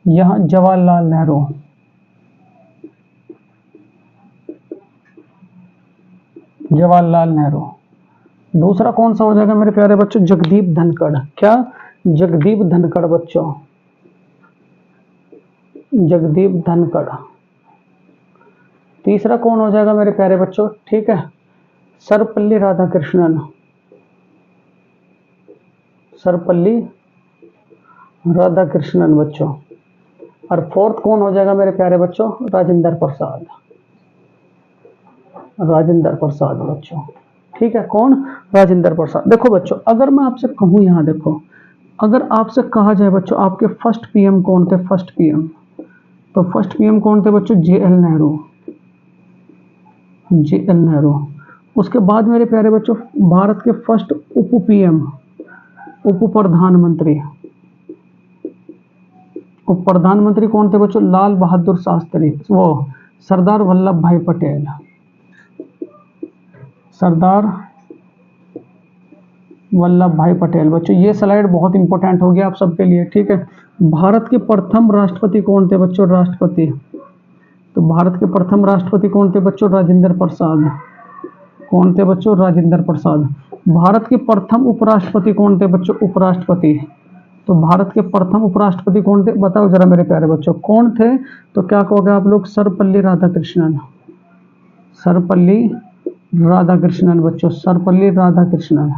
यहां जवाहरलाल नेहरू, जवाहरलाल नेहरू। दूसरा कौन सा हो जाएगा मेरे प्यारे बच्चों? जगदीप धनखड़। क्या? जगदीप धनखड़ बच्चों, जगदीप धनखड़। तीसरा कौन हो जाएगा मेरे प्यारे बच्चों? ठीक है, सर्वपल्ली राधाकृष्णन, सर्वपल्ली राधा कृष्णन बच्चों। और फोर्थ कौन हो जाएगा मेरे प्यारे बच्चों? राजेंद्र प्रसाद, राजेंद्र प्रसाद बच्चों। ठीक है, कौन? राजेंद्र प्रसाद। देखो बच्चों, अगर मैं आपसे कहूं, यहाँ देखो, अगर आपसे कहा जाए बच्चों आपके फर्स्ट पीएम कौन थे? फर्स्ट पीएम, तो फर्स्ट पीएम कौन थे बच्चों? JL Nehru, JL Nehru. उसके बाद मेरे प्यारे बच्चों भारत के फर्स्ट उप पीएम, उप प्रधानमंत्री, उप प्रधानमंत्री कौन थे बच्चों? लाल बहादुर शास्त्री, वो सरदार वल्लभ भाई पटेल, सरदार वल्लभ भाई पटेल। बच्चों ये स्लाइड बहुत इंपॉर्टेंट हो गया आप सबके लिए। ठीक है, भारत के प्रथम राष्ट्रपति कौन थे बच्चों? राष्ट्रपति, तो भारत के प्रथम राष्ट्रपति कौन थे बच्चों? राजेंद्र प्रसाद। कौन थे बच्चों? राजेंद्र प्रसाद। भारत के प्रथम उपराष्ट्रपति कौन थे बच्चों? उपराष्ट्रपति, तो भारत के प्रथम उपराष्ट्रपति कौन थे? बताओ जरा मेरे प्यारे बच्चों कौन थे? तो क्या कहोगे आप लोग? सर्वपल्ली राधाकृष्णन, सर्वपल्ली राधाकृष्णन बच्चों, सर्वपल्ली राधाकृष्णन।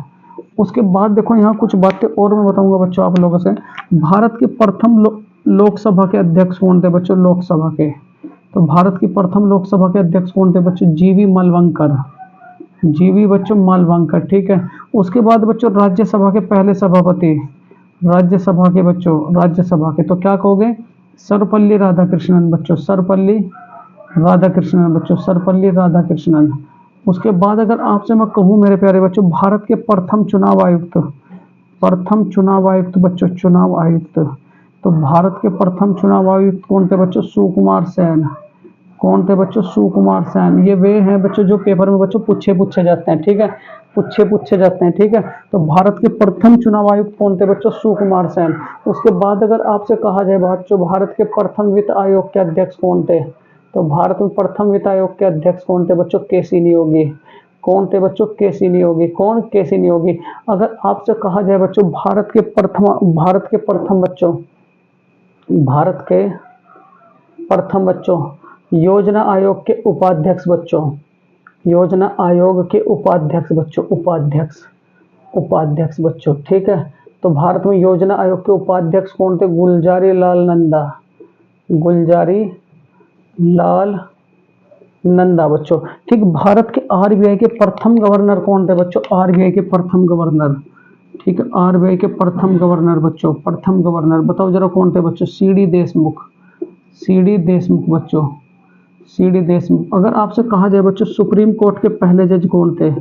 उसके बाद देखो यहाँ कुछ बातें और मैं बताऊंगा बच्चों आप लोगों से। भारत के प्रथम लोकसभा के अध्यक्ष कौन थे बच्चों? लोकसभा के, तो भारत की प्रथम लोकसभा के अध्यक्ष कौन थे बच्चों? जीवी मालवंकर, जीवी बच्चों मालवंकर। ठीक है, उसके बाद बच्चों राज्यसभा के पहले सभापति, राज्यसभा के बच्चों, राज्यसभा के, तो क्या कहोगे? सर्वपल्ली राधाकृष्णन बच्चों, सर्वपल्ली राधाकृष्णन बच्चों, सर्वपल्ली राधाकृष्णन। उसके बाद अगर आपसे मैं कहूँ मेरे प्यारे बच्चों भारत के प्रथम चुनाव आयुक्त, प्रथम चुनाव आयुक्त बच्चों, चुनाव आयुक्त, तो भारत के प्रथम चुनाव आयुक्त कौन थे बच्चों? सुकुमार सेन। कौन थे बच्चों? सुकुमार सेन। ये वे हैं बच्चों जो पेपर में बच्चों पूछे जाते हैं। ठीक है, पूछे जाते हैं। ठीक है, तो भारत के प्रथम चुनाव आयुक्त कौन थे बच्चों? सुकुमार सेन। उसके बाद अगर आपसे कहा जाए बच्चों भारत के प्रथम वित्त आयोग के अध्यक्ष कौन थे? तो भारत में प्रथम वित्त आयोग के अध्यक्ष कौन थे बच्चों? केसी नियोगी। कौन थे बच्चों? केसी नियोगी। कौन? केसी नियोगी। अगर आपसे कहा जाए बच्चों भारत के प्रथम बच्चों, भारत के प्रथम बच्चों योजना आयोग के उपाध्यक्ष बच्चों, योजना आयोग के उपाध्यक्ष बच्चों, उपाध्यक्ष, उपाध्यक्ष बच्चों। ठीक है, तो भारत में योजना आयोग के उपाध्यक्ष कौन थे? गुलजारी लाल नंदा, गुलजारी लाल नंदा बच्चों। ठीक, भारत के आरबीआई के प्रथम गवर्नर कौन थे बच्चों? आरबीआई के प्रथम गवर्नर। ठीक है, आरबीआई के प्रथम गवर्नर बच्चों, प्रथम गवर्नर बताओ जरा कौन थे बच्चों? सीडी देशमुख, सीडी देशमुख बच्चों, सीडी देशमुख। अगर आपसे कहा जाए बच्चों सुप्रीम कोर्ट के पहले जज कौन थे?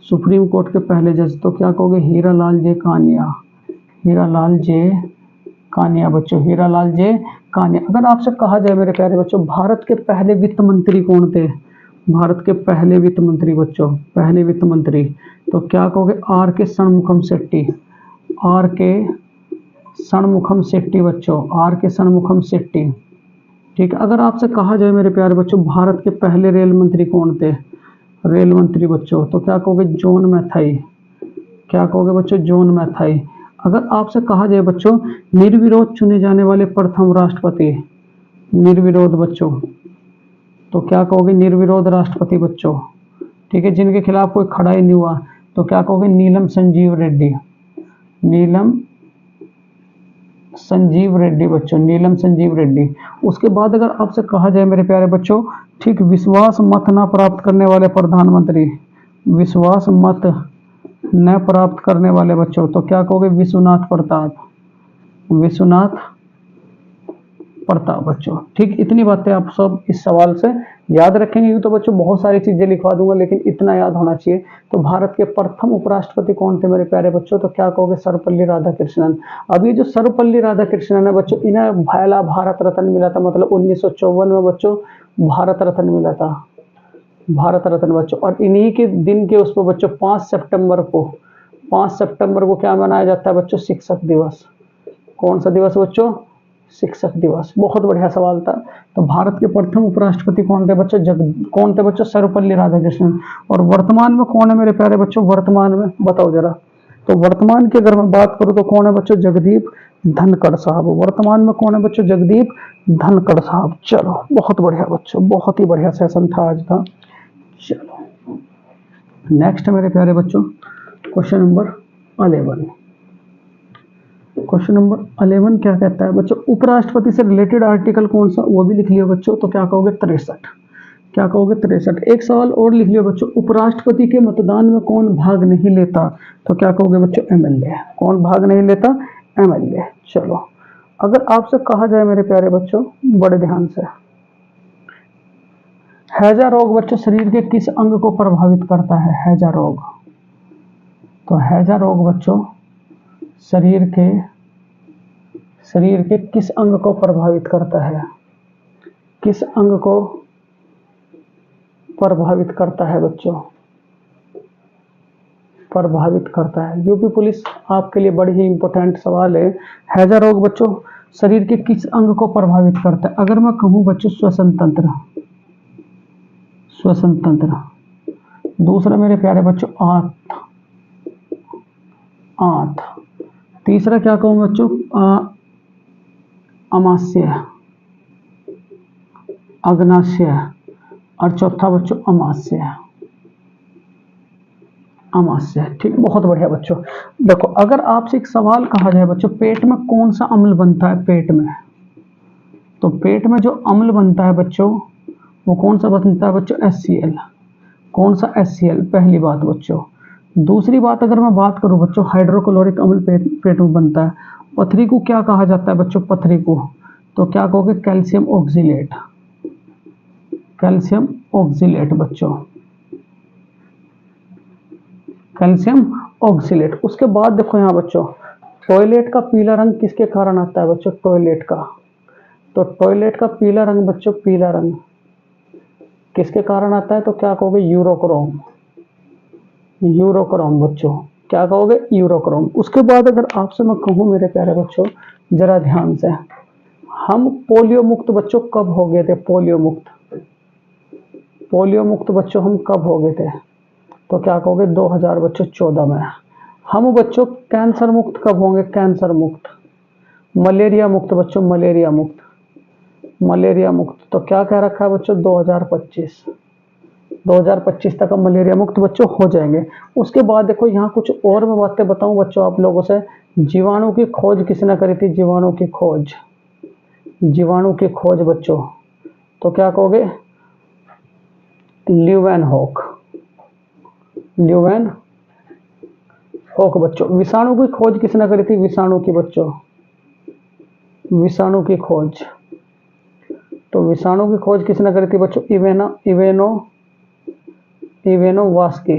सुप्रीम कोर्ट के पहले जज, तो क्या कहोगे? हीरालाल जे कानिया, हीरालाल जे कानिया बच्चों, हीरालाल जे कानिया। अगर आपसे कहा जाए मेरे प्यारे बच्चों भारत के पहले वित्त मंत्री कौन थे? भारत के पहले वित्त मंत्री बच्चों, पहले वित्त मंत्री, तो क्या कहोगे? आर के षणमुखम शेट्टी, आर के षणमुखम शेट्टी बच्चों, आर के षणमुखम शेट्टी। ठीक है, अगर आपसे कहा जाए मेरे प्यारे बच्चों भारत के पहले रेल मंत्री कौन थे? रेल मंत्री बच्चों, तो क्या कहोगे? जॉन मैथाई। क्या कहोगे बच्चों? जॉन मैथाई। अगर आपसे कहा जाए बच्चों निर्विरोध चुने जाने वाले प्रथम राष्ट्रपति, निर्विरोध बच्चों, तो क्या कहोगे? निर्विरोध राष्ट्रपति बच्चों। ठीक है, जिनके खिलाफ कोई खड़ा ही नहीं हुआ, तो क्या कहोगे? नीलम संजीव रेड्डी, नीलम संजीव रेड्डी बच्चों, नीलम संजीव रेड्डी। उसके बाद अगर आपसे कहा जाए मेरे प्यारे बच्चों ठीक विश्वास मत न प्राप्त करने वाले प्रधानमंत्री, विश्वास मत न प्राप्त करने वाले बच्चों, तो क्या कहोगे? विश्वनाथ प्रताप, विश्वनाथ प्रताप बच्चों। ठीक, इतनी बातें आप सब इस सवाल से याद रखेंगे। तो बच्चों बहुत सारी चीजें लिखवा दूंगा लेकिन इतना याद होना चाहिए। तो भारत के प्रथम उपराष्ट्रपति कौन थे मेरे प्यारे बच्चों? तो क्या कहोगे? सर्वपल्ली राधाकृष्णन। अब ये जो सर्वपल्ली राधाकृष्णन है बच्चों, इन्हें पहला भारत रत्न मिला था, मतलब 1954 में बच्चों भारत रत्न मिला था, भारत रत्न बच्चों। और इन्हीं के दिन के उस पर बच्चों 5 सितंबर को, 5 सितंबर को क्या मनाया जाता है बच्चों? शिक्षक दिवस। कौन सा दिवस बच्चों? शिक्षक दिवस। बहुत बढ़िया सवाल था। तो भारत के प्रथम उपराष्ट्रपति कौन थे बच्चों? कौन थे बच्चों? सर्वपल्ली राधाकृष्णन। और वर्तमान में कौन है मेरे प्यारे बच्चों? वर्तमान में बताओ जरा। तो वर्तमान की अगर मैं बात करूं तो कौन है बच्चों? जगदीप धनखड़ साहब। वर्तमान में कौन है बच्चों? जगदीप धनखड़ साहब। चलो बहुत बढ़िया बच्चों, बहुत ही बढ़िया सेशन था आज का। चलो नेक्स्ट मेरे प्यारे बच्चों क्वेश्चन नंबर 11। क्वेश्चन नंबर 11 क्या कहता है बच्चों, उपराष्ट्रपति से रिलेटेड आर्टिकल कौन सा, वो भी लिख लियो बच्चों। तो क्या कहोगे 63। क्या कहोगे 63। एक सवाल और लिख लियो बच्चों, उपराष्ट्रपति के मतदान में कौन भाग नहीं लेता। तो क्या कहोगे बच्चों एमएलए। कौन भाग नहीं लेता, एमएलए। चलो अगर आपसे कहा जाए मेरे प्यारे बच्चों, बड़े ध्यान से, हैजा रोग बच्चों शरीर के किस अंग को प्रभावित करता है, हैजा रोग। तो हैजा रोग बच्चों शरीर के किस अंग को प्रभावित करता है, किस अंग को प्रभावित करता है बच्चों, प्रभावित करता है। यूपी पुलिस आपके लिए बड़ी ही इंपॉर्टेंट सवाल है। हैजा रोग बच्चों शरीर के किस अंग को प्रभावित करता है। अगर मैं कहूं बच्चों श्वसन तंत्र, श्वसन तंत्र। दूसरा मेरे प्यारे बच्चों आंत, आंत। तीसरा क्या कहूं बच्चों, अमाशय, अग्नाशय। और चौथा बच्चों अमाशय, अमाशय। ठीक, बहुत बढ़िया बच्चों। देखो अगर आपसे एक सवाल कहा जाए बच्चों, पेट में कौन सा अम्ल बनता है, पेट में। तो पेट में जो अम्ल बनता है बच्चों, वो कौन सा बनता है बच्चों, HCl। कौन सा, HCl, पहली बात बच्चों। दूसरी बात अगर मैं बात करूं बच्चों, हाइड्रोक्लोरिक अम्ल पेट में बनता है। पथरी को क्या कहा जाता है बच्चों, पथरी को। तो क्या कहोगे, कैल्शियम ऑक्सीलेट, कैल्शियम ऑक्सीलेट बच्चों, कैल्शियम ऑक्सीलेट। उसके बाद देखो यहाँ बच्चों, टॉयलेट का पीला रंग किसके कारण आता है बच्चों, टॉयलेट का। तो टॉयलेट का पीला रंग बच्चों, पीला रंग किसके कारण आता है। तो क्या कहोगे, यूरोक्रोम, यूरोक्रोम बच्चों। क्या कहोगे, यूरोक्रोम। उसके बाद अगर आपसे मैं कहूँ मेरे प्यारे बच्चों, जरा ध्यान से, हम पोलियो मुक्त बच्चों कब हो गए थे, पोलियो मुक्त, पोलियो मुक्त बच्चों हम कब हो गए थे। तो क्या कहोगे 2000 बच्चों 14 में। हम बच्चों कैंसर मुक्त कब होंगे, कैंसर मुक्त। मलेरिया मुक्त बच्चों, मलेरिया मुक्त, मलेरिया मुक्त। तो क्या कह रखा है बच्चों, 2025, 2025 तक हम मलेरिया मुक्त बच्चों हो जाएंगे। उसके बाद देखो यहाँ कुछ और मैं बातें बताऊं बच्चों आप लोगों से। जीवाणु की खोज किसने करी थी, जीवाणु की खोज, जीवाणु की खोज बच्चों। तो क्या कहोगे, ल्यूवेनहॉक, ल्यूवेनहॉक बच्चों। विषाणु की खोज किसने करी थी, विषाणु की बच्चों, विषाणु की खोज। तो विषाणु की खोज किसने करी थी बच्चों, इवेनो वास्की,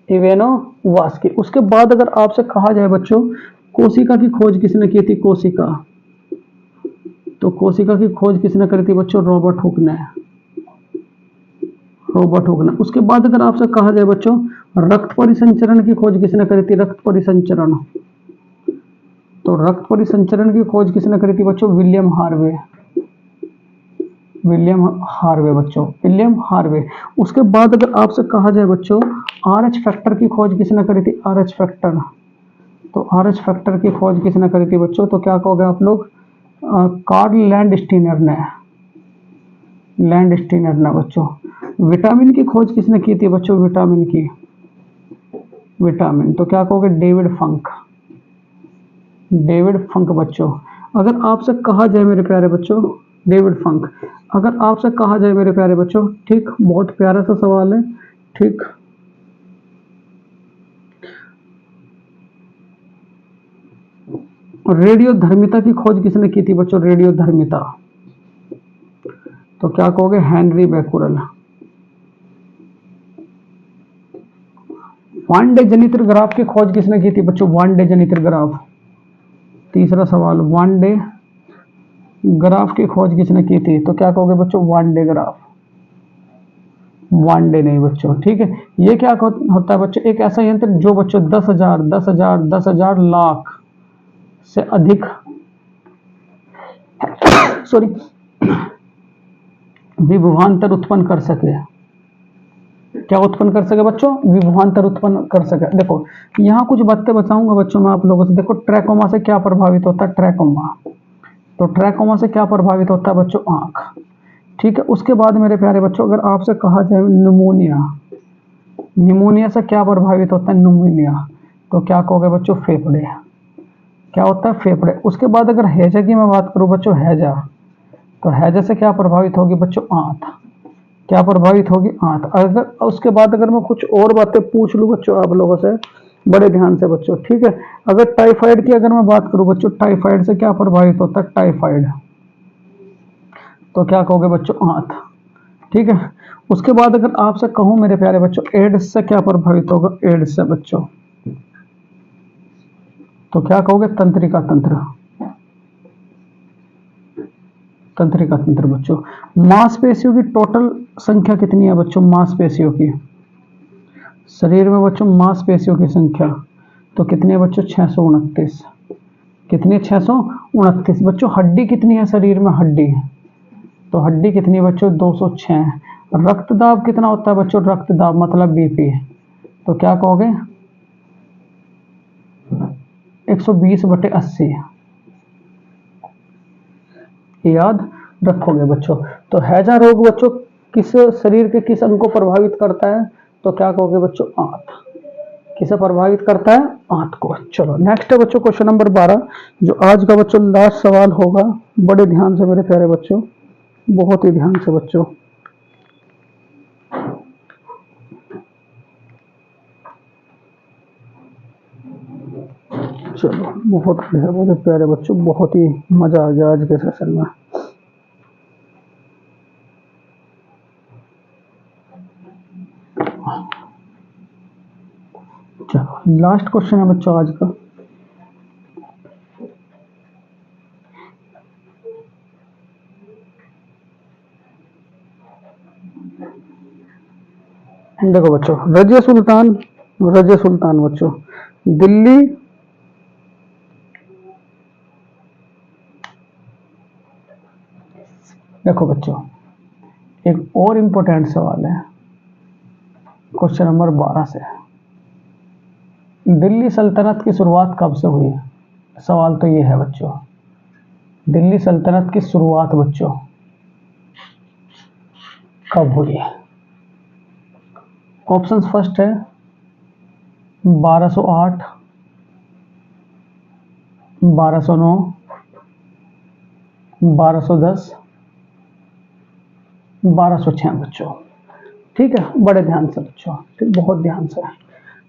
इवेनो वास्की। उसके बाद अगर आपसे कहा जाए बच्चों, कोशिका की खोज किसने की थी, कोशिका। तो कोशिका की खोज किसने करी थी बच्चों, रॉबर्ट हुक ने, रॉबर्ट हुक ने। उसके बाद अगर आपसे कहा जाए बच्चों, रक्त परिसंचरण की खोज किसने करी थी, रक्त परिसंचरण। तो रक्त परिसंचरण की खोज किसने करी थी बच्चों, विलियम हार्वे, विलियम हार्वे बच्चों, विलियम हार्वे। उसके बाद अगर आपसे कहा जाए बच्चों, RH फैक्टर की खोज किसने करी थी, RH फैक्टर। तो RH फैक्टर की खोज किसने करी थी बच्चों। तो क्या कहोगे आप लोग, कार्ल लैंडस्टीनर ने, लैंडस्टीनर ने बच्चों। विटामिन की खोज किसने की थी बच्चों, विटामिन की, विटामिन। तो क्या कहोगे, डेविड फंक, डेविड फंक बच्चों। अगर आपसे कहा जाए मेरे प्यारे बच्चों, डेविड फंक। अगर आपसे कहा जाए मेरे प्यारे बच्चों, ठीक, बहुत प्यारा सा सवाल है, ठीक। रेडियोधर्मिता की खोज किसने की थी बच्चों, रेडियोधर्मिता। तो क्या कहोगे, हेनरी बैकुरल। वान डे जनित्र ग्राफ की खोज किसने की थी बच्चों, वान डे जनित्र ग्राफ। तीसरा सवाल, वान डे ग्राफ की खोज किसने की थी। तो क्या कहोगे बच्चों, one day graph, one day नहीं बच्चों, ठीक है। ये क्या होता है बच्चों, एक ऐसा यंत्र जो बच्चों 10,000 10,000 10,000 लाख से अधिक सॉरी विभवांतर उत्पन्न कर सके। क्या उत्पन्न कर सके बच्चों, विभवांतर उत्पन्न कर सके। देखो यहाँ कुछ बातें बताऊंगा बच्चों मैं आप लोगों से। देखो ट्रैकोमा से क्या प्रभावित होता है, ट्रैकोमा। तो ट्रैकोमा से क्या प्रभावित होता है बच्चों, आंख, ठीक है। उसके बाद मेरे प्यारे बच्चों अगर आपसे कहा जाए निमोनिया, निमोनिया से क्या प्रभावित होता है, निमोनिया। तो क्या कहोगे बच्चों, फेफड़े, क्या होता है, फेफड़े। उसके बाद अगर हैजा की मैं बात करूं बच्चों, हैजा, तो हैजा से क्या प्रभावित होगी बच्चों, आंत। क्या प्रभावित होगी, आंत। अगर उसके बाद अगर मैं कुछ और बातें पूछ लूं बच्चों आप लोगों से, बड़े ध्यान से बच्चों, ठीक है। अगर टाइफाइड की अगर मैं बात करूं बच्चों, टाइफाइड से क्या प्रभावित होता है, टाइफाइड, तो क्या कहोगे बच्चों, आंत, ठीक है। उसके बाद अगर आपसे कहूं मेरे प्यारे बच्चों, एड्स से क्या प्रभावित होगा, एड्स से बच्चों, तो क्या कहोगे, तंत्रिका तंत्र, तंत्रिका तंत्र बच्चों। मांसपेशियों की टोटल संख्या कितनी है बच्चों, मांसपेशियों की, शरीर में बच्चों मांसपेशियों की संख्या, तो कितनी है बच्चों, 629। कितनी है, 629 बच्चों। हड्डी कितनी है शरीर में, हड्डी, तो हड्डी कितनी है बच्चों, 206। रक्तदाब कितना होता है बच्चों, रक्तदाब मतलब बीपी, तो क्या कहोगे, 120/80, याद रखोगे बच्चों। तो हैजा रोग बच्चों किस शरीर के किस अंग को प्रभावित करता है, तो क्या कहोगे बच्चों, आंत। किसे प्रभावित करता है, आंत को। चलो नेक्स्ट है बच्चों क्वेश्चन नंबर 12, जो आज का बच्चों लास्ट सवाल होगा। बड़े ध्यान से मेरे प्यारे बच्चों, बहुत ही ध्यान से बच्चों। चलो बहुत बढ़िया मेरे प्यारे बच्चों, बहुत ही मजा आ गया आज के सेशन में। चलो लास्ट क्वेश्चन है बच्चों आज का। देखो बच्चों, रजिया सुल्तान, रजिया सुल्तान बच्चों दिल्ली, देखो बच्चों एक और इम्पोर्टेंट सवाल है क्वेश्चन नंबर 12 से, दिल्ली सल्तनत की शुरुआत कब से हुई, सवाल तो ये है बच्चों, दिल्ली सल्तनत की शुरुआत बच्चों कब हुई है। ऑप्शन फर्स्ट है 1208, 1209, 1210, 1206 बच्चों, ठीक है। बड़े ध्यान से बच्चों, ठीक, बहुत ध्यान से।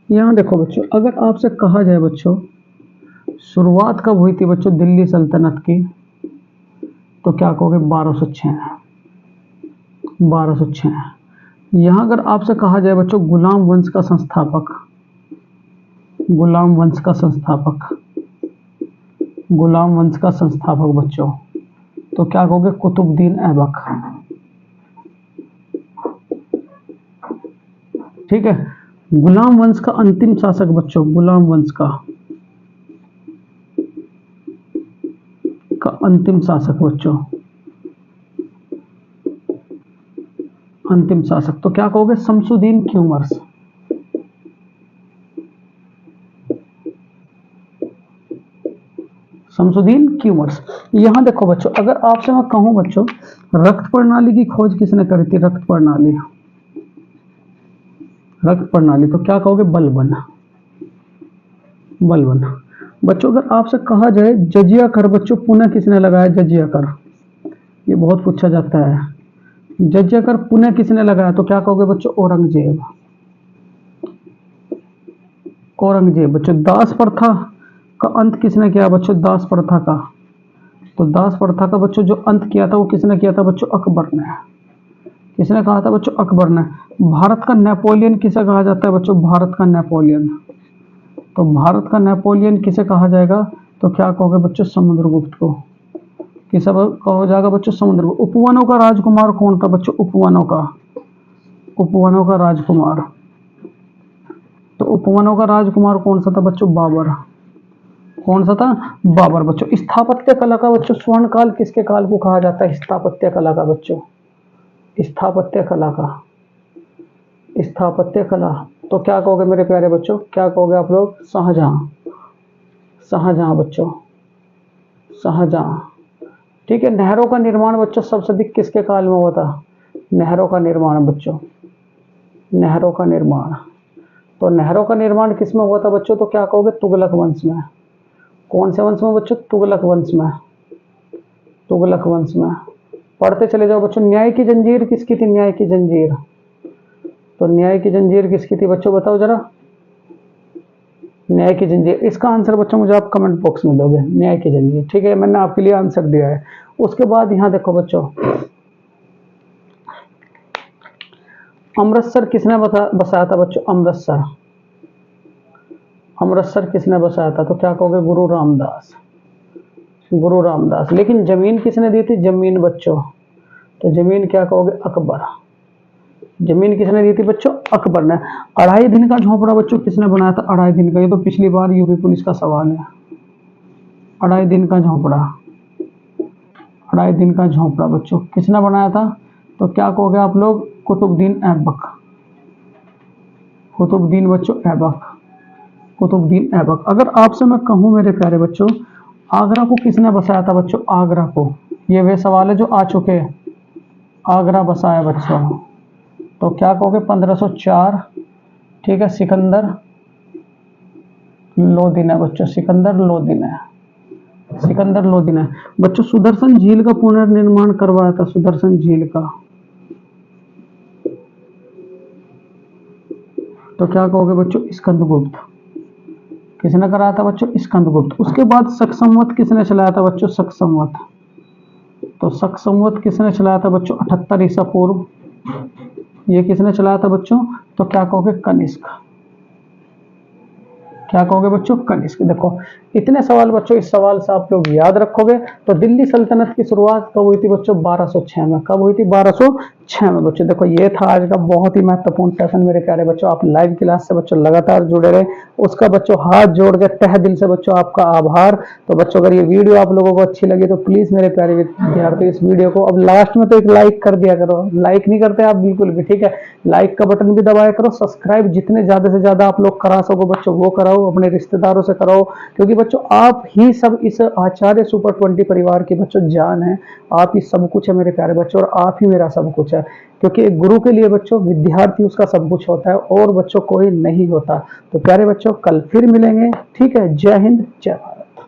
यहाँ देखो बच्चों, अगर आपसे कहा जाए बच्चों शुरुआत कब हुई थी बच्चों दिल्ली सल्तनत की, तो क्या कहोगे, 1206, 1206। यहाँ अगर आपसे कहा जाए बच्चों गुलाम वंश का संस्थापक, गुलाम वंश का संस्थापक, गुलाम वंश का संस्थापक बच्चों, तो क्या कहोगे, कुतुबुद्दीन ऐबक, ठीक है। गुलाम वंश का अंतिम शासक बच्चों, गुलाम वंश का अंतिम शासक बच्चों, अंतिम शासक, तो क्या कहोगे, शमसुद्दीन क्यूमर्स, शमसुद्दीन क्यूमर्स। यहां देखो बच्चों, अगर आपसे मैं कहूं बच्चों रक्त प्रणाली की खोज किसने करी थी, रक्त प्रणाली, रक्त प्रणाली, तो क्या कहोगे, बलबन, बलबन बच्चों। अगर आपसे कहा जाए जजिया कर बच्चों पुनः किसने लगाया, जजिया कर, ये बहुत पूछा जाता है, जजिया कर पुनः किसने लगाया, तो क्या कहोगे बच्चों, औरंगजेब, औरंगजेब बच्चों। दास प्रथा का अंत किसने किया बच्चों, दास प्रथा का, तो दास प्रथा का बच्चों जो अंत किया था वो किसने किया था बच्चों, अकबर ने। किसने कहा था बच्चों, अकबर ने। भारत का नेपोलियन किसे कहा जाता है बच्चों, भारत का नेपोलियन, तो भारत का नेपोलियन किसे कहा जाएगा, तो क्या कहोगे बच्चों, समुद्रगुप्त को। किसे कहा जाएगा बच्चों, समुद्रगुप्त। उपवनों का राजकुमार कौन था बच्चों, उपवनों का, उपवनों का राजकुमार, तो उपवनों का राजकुमार कौन सा था बच्चों, बाबर, कौन सा था, बाबर बच्चों। स्थापत्य कला का बच्चों स्वर्ण काल किसके काल को कहा जाता है, स्थापत्य कला का बच्चों, स्थापत्य कला का, स्थापत्य कला, तो क्या कहोगे मेरे प्यारे बच्चों, क्या कहोगे आप लोग, शाहजहां, शाहजहां बच्चों, शाहजहां, ठीक है। नहरों का निर्माण बच्चों सबसे अधिक किसके काल में हुआ था, नहरों का निर्माण बच्चों, नहरों का निर्माण, तो नहरों का निर्माण किस में हुआ था बच्चों, तो क्या कहोगे, तुगलक वंश में। कौन से वंश में बच्चों? तुगलक वंश में, तुगलक वंश में। पढ़ते चले जाओ बच्चों। न्याय की जंजीर किसकी थी? न्याय की जंजीर, तो न्याय की जंजीर किसकी थी बच्चों? बताओ जरा। न्याय की जंजीर, इसका आंसर बच्चों मुझे आप कमेंट बॉक्स में दोगे, न्याय की जंजीर। ठीक है, मैंने आपके लिए आंसर दिया है। उसके बाद यहाँ देखो बच्चों, अमृतसर किसने बसाया था बच्चों? अमृतसर, अमृतसर किसने बसाया था? तो क्या कहोगे? गुरु रामदास, गुरु रामदास। लेकिन जमीन किसने दी थी? जमीन बच्चों, तो जमीन क्या कहोगे? अकबर। जमीन किसने दी थी बच्चों? अकबर ने। 2.5 दिन का झोपड़ा बच्चों किसने बनाया था? 2.5 दिन का, ये तो पिछली बार यूपी पुलिस का सवाल है। 2.5 दिन का झोपड़ा, 2.5 दिन का झोपड़ा बच्चों किसने बनाया था? तो क्या कहोगे आप लोग? कुतुबुद्दीन ऐबक, कुतुबुद्दीन बच्चों ऐबक, कुतुबुद्दीन ऐबक। अगर आपसे मैं कहूं मेरे प्यारे बच्चों, आगरा को किसने बसाया था बच्चों? आगरा को, ये वे सवाल है जो आ चुके हैं। आगरा बसाया बच्चों, तो क्या कहोगे? 1504। ठीक है, सिकंदर लोदी है बच्चों, सिकंदर लोदी है, सिकंदर लोदी है बच्चों। सुदर्शन झील का पुनर्निर्माण करवाया था, सुदर्शन झील का, तो क्या कहोगे बच्चों? स्कंदगुप्त। किसने कराया था बच्चों? स्कंदगुप्त। उसके बाद शक संवत किसने चलाया था बच्चों? शक संवत, तो शक संवत किसने चलाया था बच्चों? 78 ईसा पूर्व, ये किसने चलाया था बच्चों? तो क्या कहोगे? कनिष्क। क्या कहोगे बच्चों? कनिष्क। देखो इतने सवाल बच्चों, इस सवाल से आप लोग याद रखोगे। तो दिल्ली सल्तनत की शुरुआत कब हुई थी बच्चों? 1206 में। कब हुई थी? 1206 में बच्चों। देखो ये था आज का बहुत ही महत्वपूर्ण सेशन मेरे प्यारे बच्चों। आप लाइव क्लास से बच्चों लगातार जुड़े रहे, उसका बच्चों हाथ जोड़ के तहे दिल से बच्चों आपका आभार। तो बच्चों अगर ये वीडियो आप लोगों को अच्छी लगी तो प्लीज मेरे प्यारे विद्यार्थी इस वीडियो को अब लास्ट में तो एक लाइक कर दिया करो। लाइक नहीं करते आप बिल्कुल भी, ठीक है? लाइक का बटन भी दबाया करो। सब्सक्राइब जितने ज्यादा से ज्यादा आप लोग करा सको बच्चों वो कराओ, अपने रिश्तेदारों से कराओ, क्योंकि बच्चों आप ही सब इस आचार्य सुपर 20 परिवार की बच्चों जान है। आप ही सब कुछ है मेरे प्यारे बच्चों, और आप ही मेरा सब कुछ है। क्योंकि एक गुरु के लिए बच्चों विद्यार्थी उसका सब कुछ होता है, और बच्चों कोई नहीं होता। तो प्यारे बच्चों कल फिर मिलेंगे, ठीक है? जय हिंद, जय भारत।